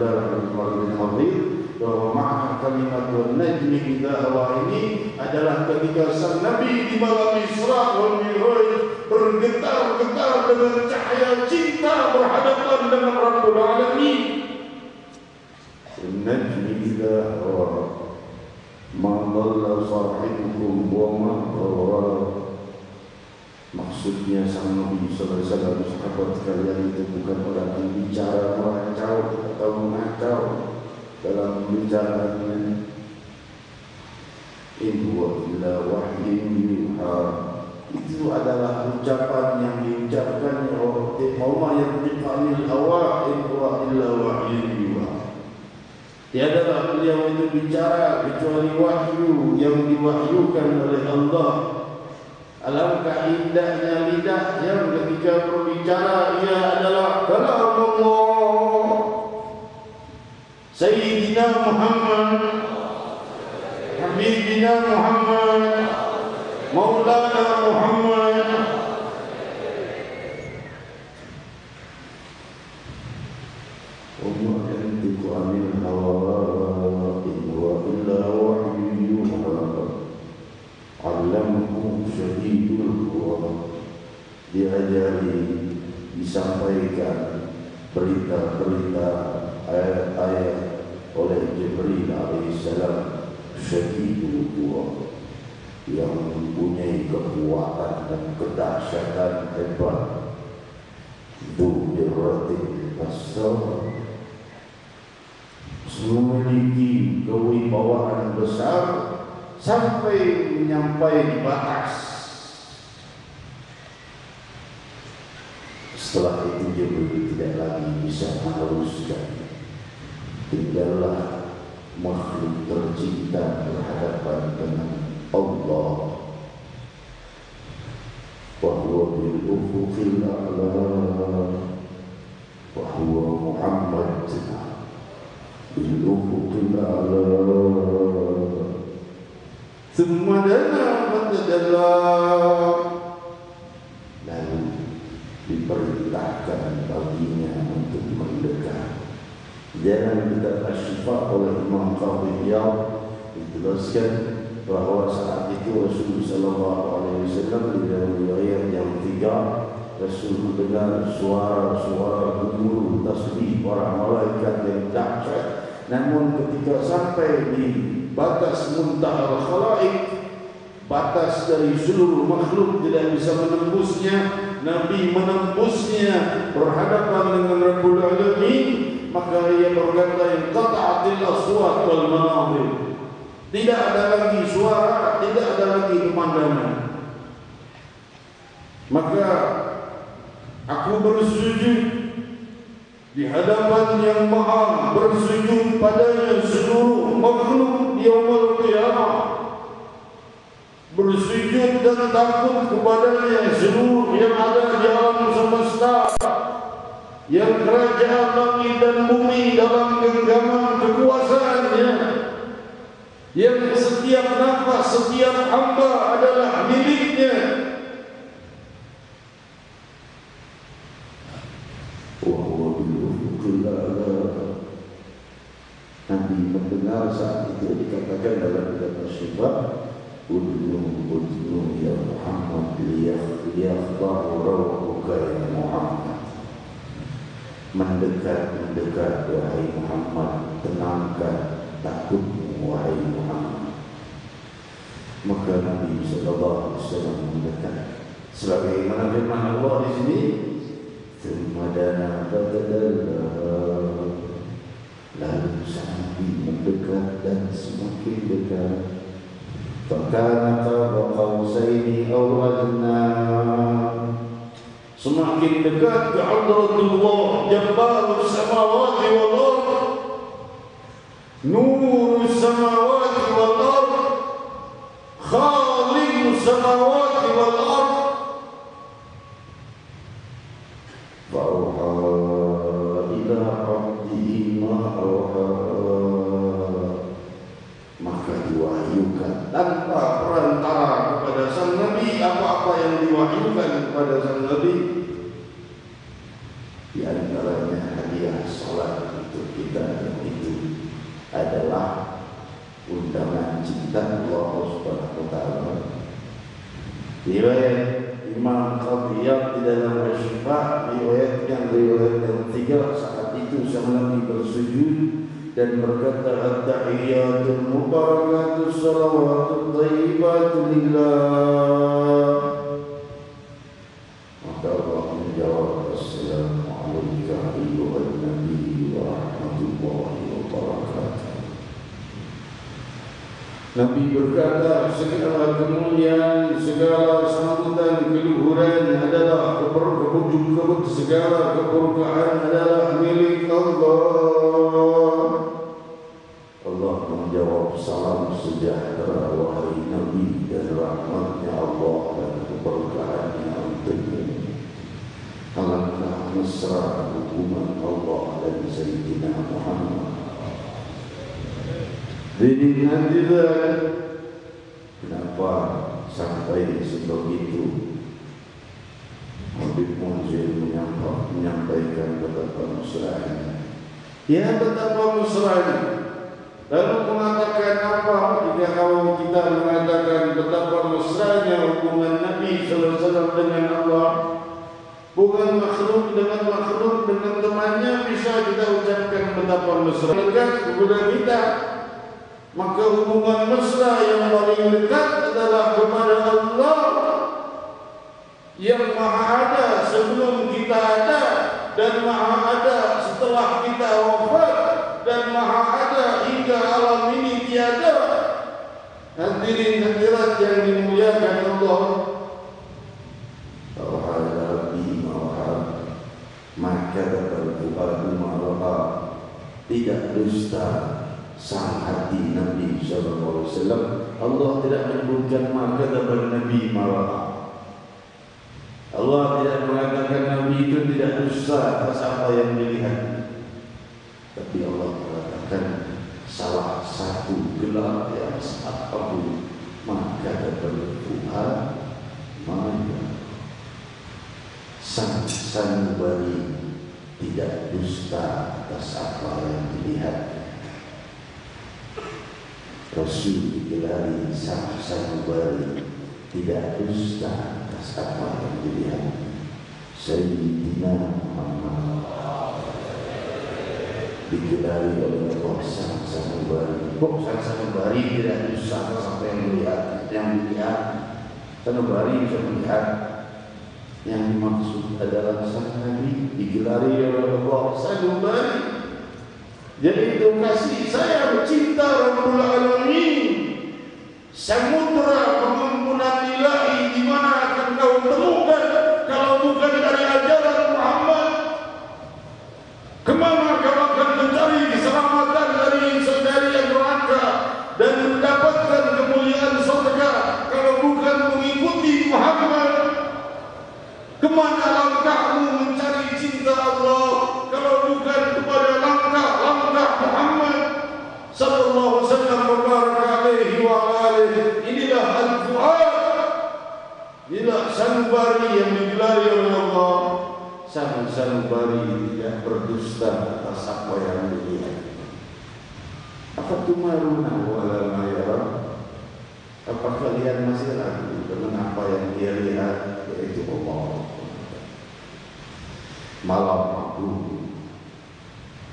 bahwa makna kalimat najmi idza hawa ini adalah ketika sang Nabi di malam Isra wal Mi'raj bergetar-getar dengan cahaya cinta berhadapan dengan Rabbul Alamin. Najmi idza hawa ma dhalla sahibukum wa ma ghawa. Maksudnya sang Nabi sallallahu alaihi wasallam, sahabat sekalian, itu bukan orang yang bicara merancau atau mengacau dalam bicaranya. In huwa illa wahyun yuha. Itu adalah ucapan yang diucapkan oleh Muhammad yang dipanggil hawa. In huwa illa wahyun yuha. Tiadalah beliau itu bicara kecuali wahyu yang diwahyukan oleh Allah. Alangkah indahnya lidah yang ketika berbicara ia adalah kalamullah. Sayyidina Muhammad, Habibina Muhammad, Maulana Muhammad. Umma yantiqu anil hawa in huwa illa wahyun yuha. Allamhu syadidul quwa. Diajari, disampaikan berita-berita, ayat-ayat oleh Jibril alaihissalam. Syadidul quwa, yang mempunyai kekuatan dan kedahsyatan hebat. Dzu mirratin fasal, memiliki kewibawaan besar sampai menyampai di batas. Setelah itu Jibril tidak lagi bisa meneruskan. Tinggallah makhluk tercinta berhadapan dengan Allah. Wa huwa bil ufuqil a'la, wa huwa Muhammad bil ufuqil a'la. Thumma dana fatadalla, lalu diperintahkan baginya untuk mendekat. Dalam kitab Asy-Syifa oleh Imam Qadhi Iyad dijelaskan bahawa saat itu Rasulullah sallallahu alaihi wasallam di dalam riwayat yang 3, Rasul dengar suara-suara gemuruh tasbih para malaikat yang dahsyat. Namun ketika sampai di batas muntahal khalaik, batas dari seluruh makhluk tidak bisa menembusnya, Nabi menembusnya berhadapan dengan Rabbul Alamin. Maka ia berkata, yang qata'atil aswat wal manazil. Tidak ada lagi suara, tidak ada lagi pemandangan. Maka aku bersujud di hadapan yang maha, bersujud padanya seluruh makhluk di yaumul qiyamah. Bersujud dan takut kepadanya seluruh yang ada di alam semesta, yang kerajaan langit dan bumi dalam genggaman kekuasaannya, yang setiap nafas, setiap hamba adalah miliknya. Nabi mendengar saat itu dikatakan dalam kitab Asy-Syifa, Udnu ya Muhammad liyakhda'u rabbuka ya Muhammad. Mendekat wahai Muhammad, tenangkan takutmu wahai Muhammad. Maka Nabi sallallahu alaihi wasallam mendekat. Sebagaimana firman Allah di sini, "Tsummadana fatadalla." Lalu Nabi mendekat dan semakin dekat. Fakana qaba qausaini aw adna. Semakin dekat ke Hadratullah, Jabbarus samawati wal ard, Nurus samawati wal ard, Khaliqus samawati wal فأوحى إلى عبده ما أوحى, maka diwahyukan tanpa perantara kepada sang Nabi apa-apa yang diwahyukan kepada sang Nabi. Di antaranya hadiah salat untuk kita, yang itu adalah undangan cinta Allah Subhanahu wa taala. Riwayat Imam Qadiyat di dalam Asy-Syifa, riwayat yang ketiga, saat itu sang Nabi bersujud dan berkata, at-tahiyyatul mubarakatus salawatut thayyibatu lillah. Maka Allah menjawab, assalamu alayka ayyuhan nabi wa rahmatullahi wa barakatuh. Nabi berkata, segala kemuliaan, segala sambutan keluhuran adalah segala keberkahan adalah milik Allah. Allah menjawab, salam sejahtera wahai Nabi, dan rahmatnya Allah dan keberkahannya untukmu. Alangkah mesra hubungan Allah dan Sayyidina Muhammad. Jadi nantilah kenapa sampai sebegitu Habib Munzir menyampaikan betapa mesranya. Ya, betapa mesranya. Lalu mengatakan apa jika kalau kita mengatakan betapa mesranya hubungan Nabi sallallahu alaihi wasallam dengan Allah? Bukan makhluk dengan makhluk, dengan temannya bisa kita ucapkan betapa mesra dekat kepada kita. Maka hubungan mesra yang paling dekat adalah kepada Allah yang maha ada sebelum kita ada, dan maha ada setelah kita wafat, dan maha ada hingga alam ini tiada. Hadirin hadirat yang dimuliakan Allah, maka berbuat ma'rufah, tidak dusta sang hati Nabi sallallahu alaihi wasallam. Allah tidak menyebutkan maka dapat Nabi marah. Allah tidak mengatakan Nabi itu tidak dusta atas apa yang dilihat. Tapi Allah mengatakan salah satu gelar yang sangat agung, maka dapat Tuhan maka sang sanubari tidak dusta atas apa yang dilihat. Rasul digelari sang sanubari tidak dusta atas apa yang dilihat. Sayyidina Muhammad digelari oleh Allah sang sanubari. Kok sang sanubari tidak dusta atas apa yang dilihat? Yang dilihat sanubari bisa melihat. Yang dimaksud adalah sang Nabi digelari oleh Allah sanubari. Jadi itu kasih saya cinta Rabbul Alamin. Samudra pengampunan ilahi di mana akan kau temukan kalau bukan dari ajaran Muhammad? Kemana kau akan mencari keselamatan dari neraka dan mendapatkan kemuliaan surga kalau bukan mengikuti Muhammad? Kemana langkahmu mencari cinta Allah kalau bukan kepada langkah Muhammad sallallahu alaihi wasallam wa alihi? Inilah al-fuad, inilah sanubari yang digelari oleh Allah. Sang sanubari tidak berdusta atas apa yang dilihat. Apa tumaruna wala ma yara? Apa kalian masih ragu dengan apa yang dia lihat, yaitu Allah? Malam agung,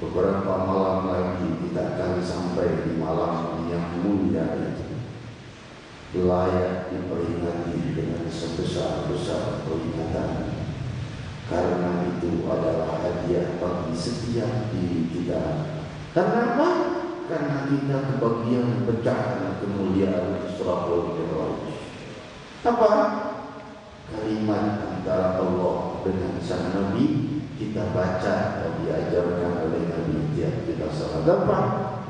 beberapa malam lagi kita akan sampai di malam yang mulia itu, layak diperingati dengan sebesar-besar peringatan. Karena itu adalah hadiah bagi setiap diri kita. Karena apa? Karena kita kebagian pecahan kemuliaan Israfil Mi'raj. Apa? Kalimat antara Allah dengan sang Nabi kita baca dan diajarkan oleh Nabi tiap kita salat. Apa?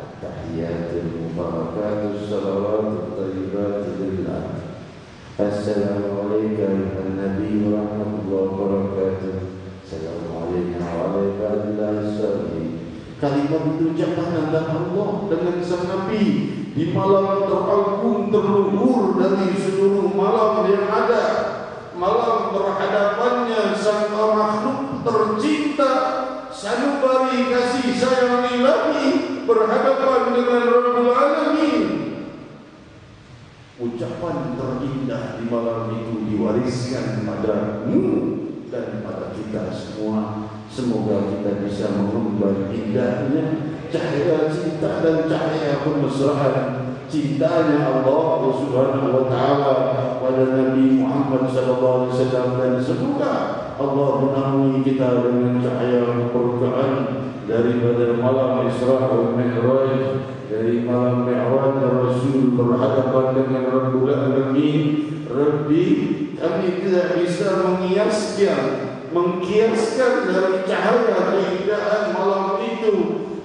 At-tahiyyatul mubarakatus salawatut thayyibatu lillah. Assalamu alayka ya Nabi wa rahmatullahi wa barakatuh. Assalamualaikum warahmatullahi wabarakatuh. Kalimat itu ucapan antara Allah dengan sang Nabi di malam teragung terluhur dari seluruh malam yang ada, malam berhadapannya sang makhluk tercinta, sanubari kasih sayang ilahi, berhadapan dengan Rabbul Alamin. Ucapan terindah di malam itu diwariskan padamu dan pada kita semua. Semoga kita bisa mengemban indahnya cahaya cinta dan cahaya kemesraan cintanya Allah Subhanahu wa taala pada Nabi Muhammad sallallahu alaihi wasallam, dan semoga Allah menaungi kita dengan cahaya keberkahan daripada malam Isra wal Mi'raj, dari malam Mi'raj Rasul berhadapan dengan Rabbul Alamin. Rabbi, kami tidak bisa mengkiaskan dari cahaya keindahan malam itu.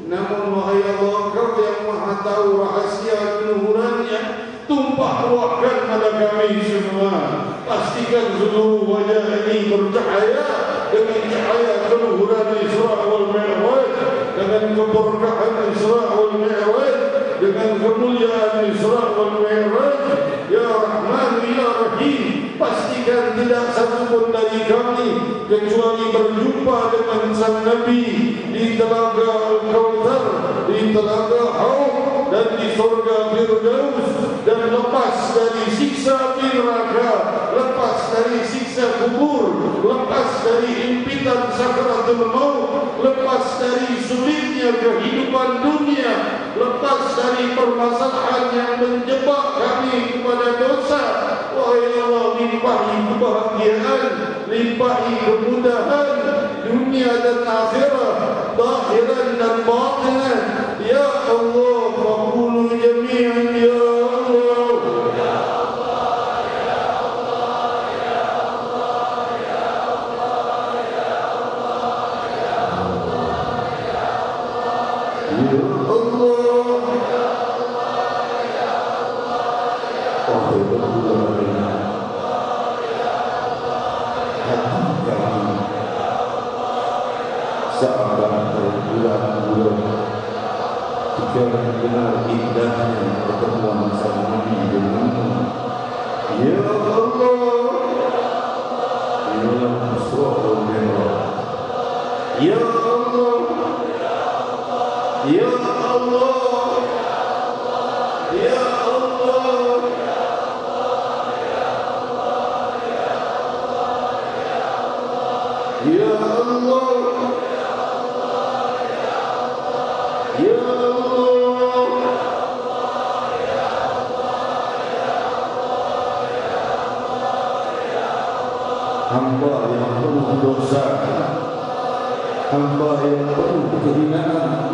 Namun wahai Allah, Kau yang Maha Tahu rahasia keluhurannya, tumpah-ruahkan pada kami semua. Pastikan seluruh wajah ini bercahaya dengan cahaya keluhuran Isra wal Mi'raj, dengan keberkahan Isra wal Mi'raj, dengan kemuliaan Isra wal Mi'raj. Ya Rahman, Ya Rahim, pastikan tidak satu pun dari kami kecuali berjumpa dengan sang Nabi di telaga Al-Kautsar, di telaga Haud, dan di surga Firdaus, dan lepas dari siksa neraka, lepas dari siksa kubur, lepas dari impitan sakaratul maut, lepas dari sulitnya kehidupan dunia, lepas dari permasalahan yang menjebak kami kepada dosa. Wahai Allah, limpahi kebahagiaan, limpahi kemudahan dunia dan akhirat, zahiran dan batinan. Ya Allah, faqulu jami'an ya Allah. Ya Allah, ya Allah, ya Allah, ya Allah, ya Allah, ya Allah, ya Allah, ya Allah. Seakan terbulan-bulan jika benar indahnya pertemuan sang Nabi denganmu. Ya Allah, inilah Isra wal Mi'raj. Ya Allah, Ya Allah, Ya Allah, Ya Allah. Hamba yang penuh dosa, hamba yang penuh kehinaan,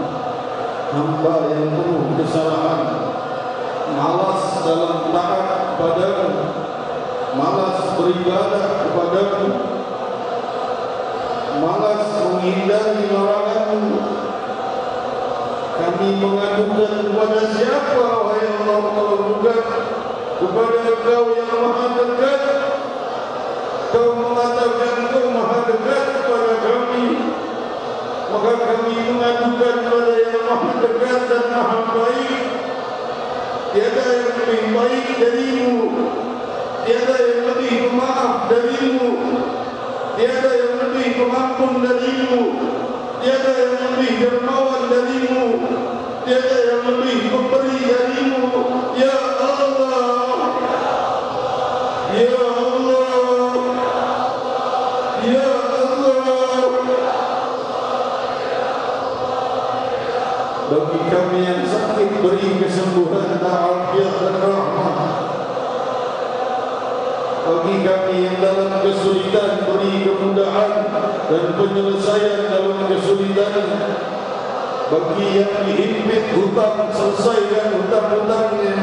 hamba yang penuh kesalahan, malas dalam taat kepadamu, malas beribadah kepadamu, malas menghindari laranganmu. Kami mengadukan kepada siapa, wahai Allah, kalau bukan kepada Engkau yang Maha Dekat. Kau mengatakan Kau Maha Dekat kepada kami, maka kami mengadukan kepada yang Maha Dekat dan Maha Baik. Tiada yang lebih baik darimu, tiada yang lebih pemaaf darimu, tiada yang lebih pengampun darimu, tiada yang lebih dermawan darimu, tiada yang lebih pemberi darimu. Ya Allah, Ya Allah, Ya Allah. Bagi kami yang sakit, beri kesembuhan, afiat dan rahmat. Bagi kami yang dalam kesulitan, beri kemudahan dan penyelesaian dalam kesulitan. Bagi yang dihimpit hutang, selesaikan hutang-hutangnya.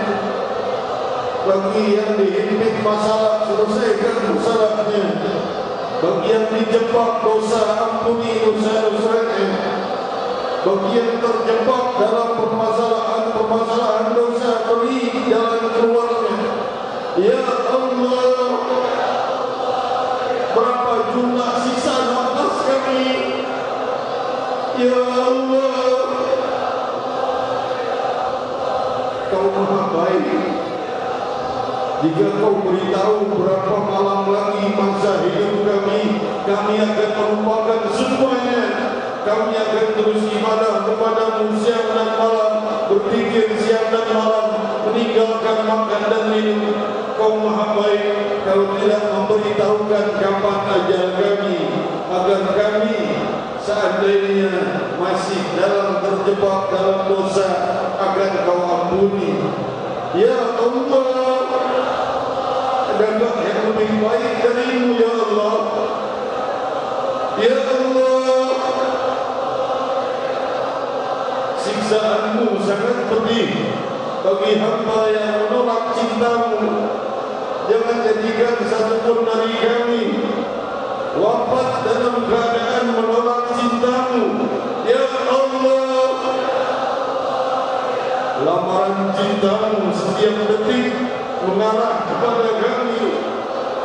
Bagi yang dihimpit masalah, selesaikan masalahnya. Bagi yang dijebak dosa, ampuni dosa-dosanya. Bagi yang terjebak dalam permasalahan dosa, beri jalan keluarnya. Ya Allah, berapa jumlah sisa nafas kami Ya Allah, Kau Maha baik. Jika Kau beritahu berapa malam lagi masa hidup kami akan melupakan semuanya. Kami akan terus ibadah kepadamu siang dan malam, berpikir siang dan malam, meninggalkan makan dan minum. Kau Maha baik. Kau tidak memberitahukan kapan ajal kami, agar kami seandainya masih terjebak dalam dosa, akan Kau ampuni. Ya Allah, adakah yang lebih baik darimu ya Allah? Ya Allah, siksaanmu sangat pedih bagi hamba yang menolak cintamu. Jangan jadikan satupun dari kami wafat dalam keadaan menolak cintamu. Ya Allah, lamaran cintamu setiap detik mengarah kepada kami.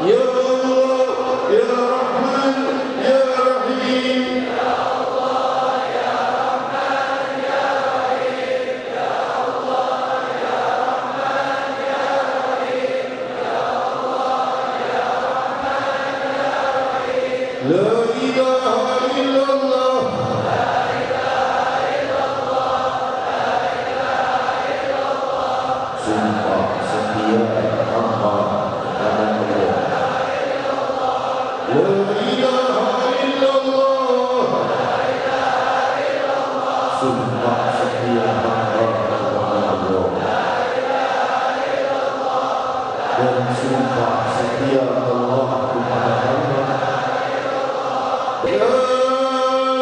Ya Allah, Ya Rahman, Ya Rahim. La ilaha illallah. Sumpah setia tanpa tanda. La ilaha illallah. Sumpah setia tanpa tanda. Dan sumpah setia Allah kepada hamba. La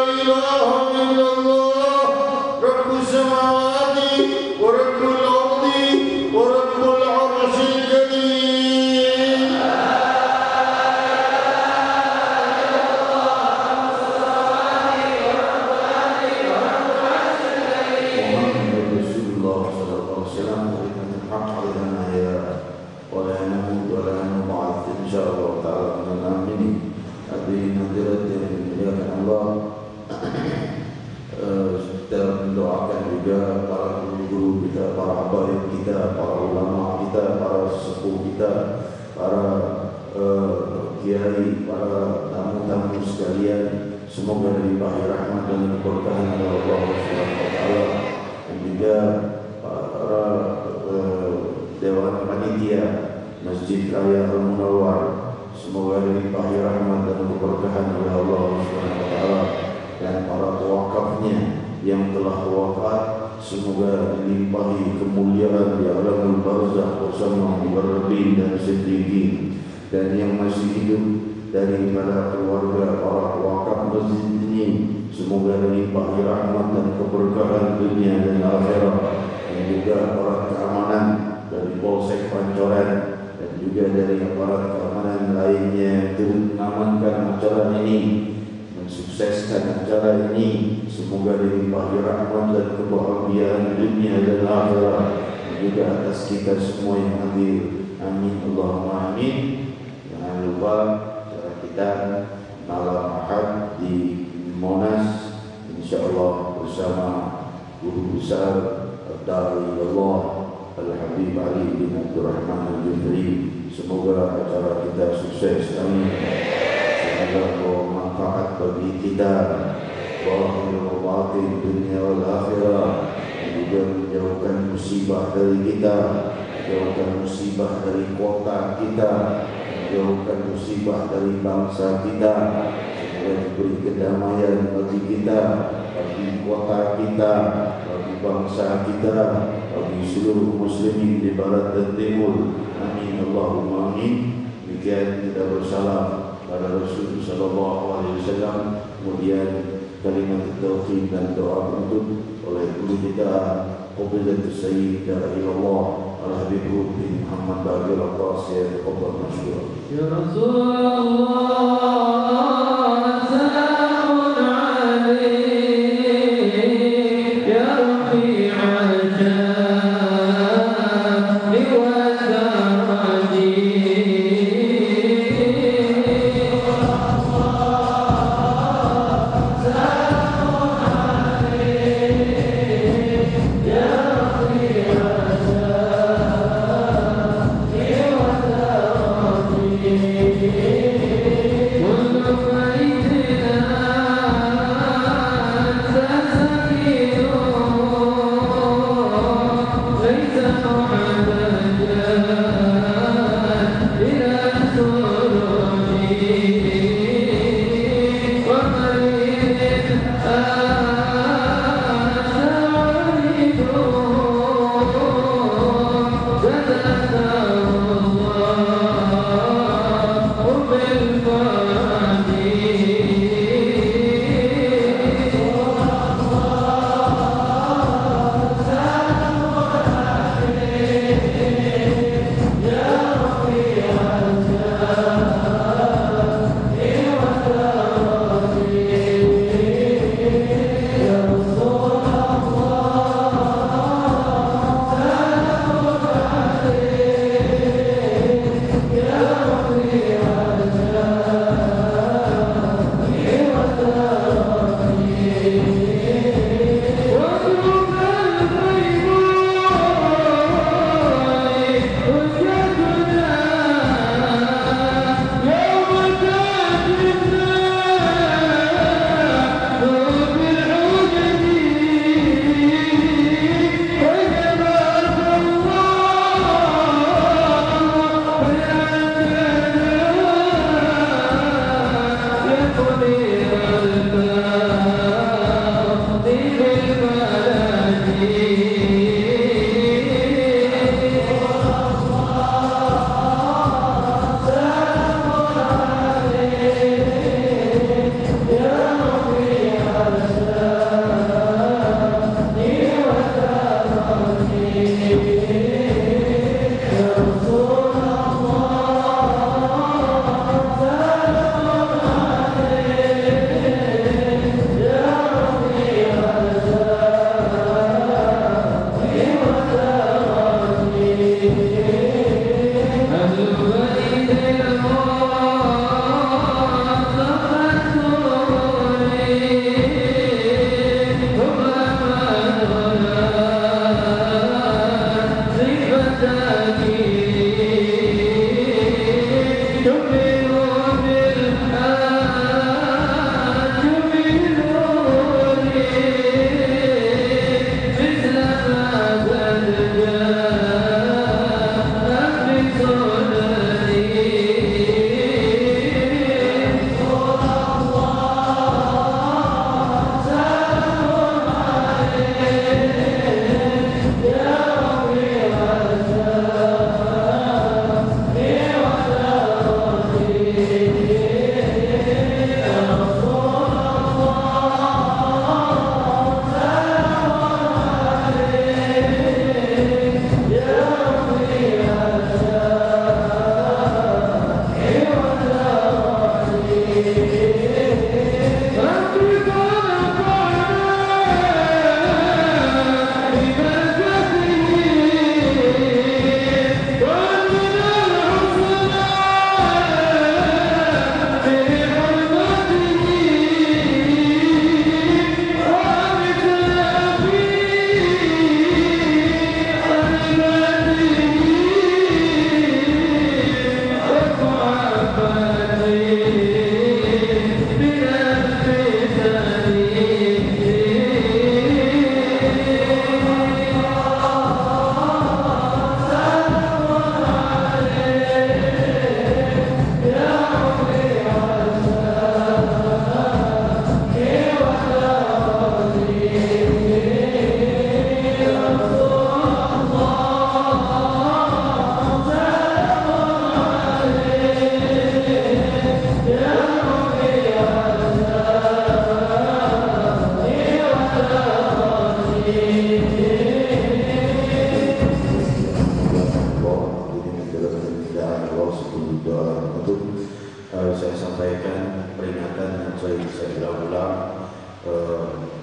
ilaha illallah. Rabbus samawati wa rabbul ardi wa rabbul arsyil karim. Muhammad Rasulullah sallallahu alaihi wasallam kalimatan haq alana ya wa la namut wa la nub'ats insyaallah ta'ala min amin. Hadirin hadirat yang dimuliakan Allah, kita mendoakan juga para guru-guru kita, para habaib kita, para ulama kita, para sesepuh kita, para kiai, para tamu-tamu sekalian. Semoga dilimpahi rahmat dan keberkahan oleh Allah Subhanahu wa taala, dan juga para dewan panitia Masjid Raya Al-Munawwar. Semoga dilimpahi rahmat dan keberkahan oleh Allah Subhanahu wa taala, dan para pewakafnya yang telah wafat, semoga dilimpahi kemuliaan di alamul barzakh bersama muqarrabin dan siddiqin. Dan yang masih hidup daripada keluarga para wakaf masjid ini, semoga dilimpahi rahmat dan keberkahan dunia dan akhirat. Dan juga aparat keamanan dari Polsek Pancoran dan juga dari aparat keamanan lainnya yang turut mengamankan acara ini, mensukseskan acara ini, semoga dilimpahi rahmat dan kebahagiaan dunia dan akhirat. Dan juga atas kita semua yang hadir, amin Allahumma amin. Jangan lupa kita malam Ahad di Monas, insyaallah bersama guru besar Da'i Allah Al-Habib Ali bin Abdul Rahman Al-Jufri. Semoga acara kita sukses, amin. Semoga bermanfaat bagi kita, wahai batin dunia wal akhirah, dan juga menjauhkan musibah dari kita, menjauhkan musibah dari kota kita, menjauhkan musibah dari bangsa kita. Semoga diberi kedamaian bagi kita, bagi kota kita, bagi bangsa kita, bagi seluruh muslimin di barat dan timur, amin Allahumma amin. Demikian kita bersalam pada Rasul sallallahu alaihi wasallam, kemudian kalimat tauhid dan doa penutup oleh guru kita Fadilatul Sayyid Da'ilullah Al-Habib bin Muhammad Bagir Al-Qasir. Qadar masyhur. Ya Rasulullah, salamun alaik, ya Rafi'al Jami wa Daraji. Salamun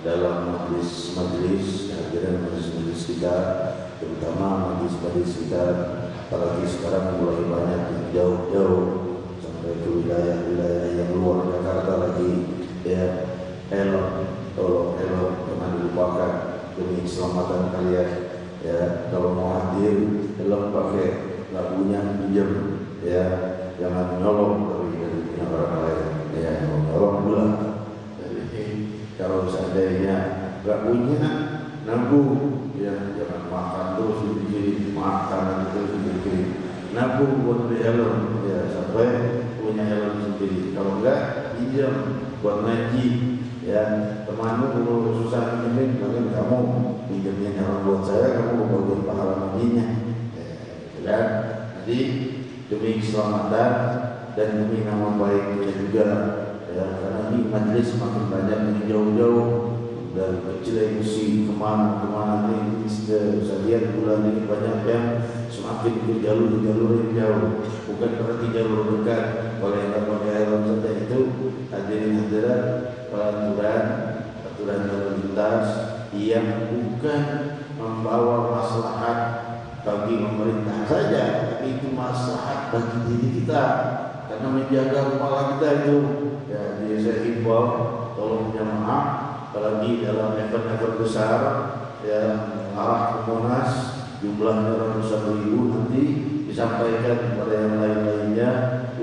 dalam majlis-majlis kehadiran majlis kita, terutama majlis kita, apalagi sekarang mulai banyak yang jauh-jauh sampai ke wilayah-wilayah yang luar Jakarta lagi, ya. Tolong jangan dilupakan demi keselamatan kalian, ya. Kalau mau hadir, pakai lagunya pinjam, ya. Jangan nyolong dari orang lain, ya. Nyolong pula. Jadi kalau seandainya nggak punya, nabung, ya. Jangan makan terus dipikirin, makan terus dipikirin. Nabung buat beli helm, ya. Sampai punya helm sendiri. Kalau enggak, pinjam buat ngaji. Ya, temanmu kalau susah pinjemin, mungkin kamu pinjemin helm buat saya, kamu bagian pahala ngajinya, ya. Jadi demi keselamatan dan demi nama baiknya juga, ya. Karena ini majlis semakin banyak yang jauh-jauh dari kecil MC kemana nih, sekalian bulan ini banyak yang semakin ke jalur yang jauh, bukan berarti jalur dekat. Kalau yang tak pakai helm saja itu hadirin hadirat aturan lalu lintas yang bukan membawa maslahat bagi pemerintah saja, tapi itu maslahat bagi diri kita karena menjaga kepala kita itu. Ya, jadi saya himbau tolong jamaah, apalagi dalam event-event besar, ya, arah ke Monas jumlahnya ratusan ribu, nanti disampaikan kepada yang lain-lainnya,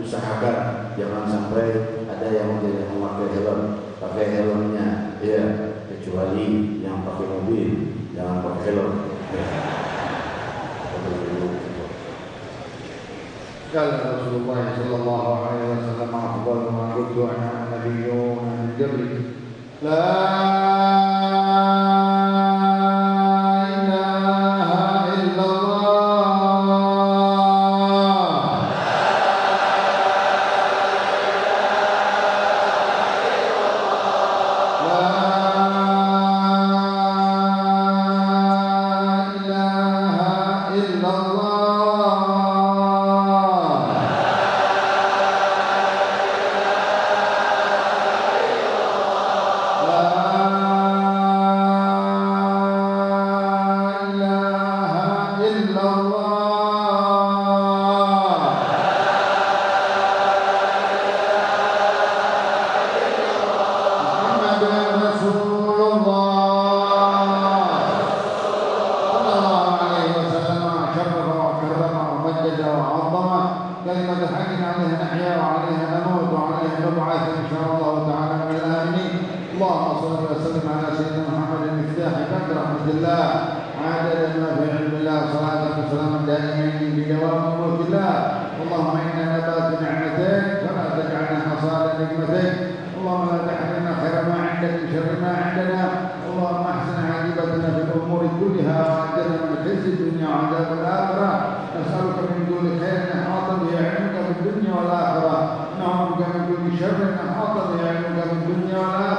usahakan jangan sampai ada yang tidak memakai helm, pakai helmnya, ya, kecuali yang pakai mobil jangan pakai helm, ya. قال رسول الله صلى الله عليه وسلم أفضل ما قلت أنا النبيون من قبلي لا شر أحاط به علمك من الدنيا والآخرة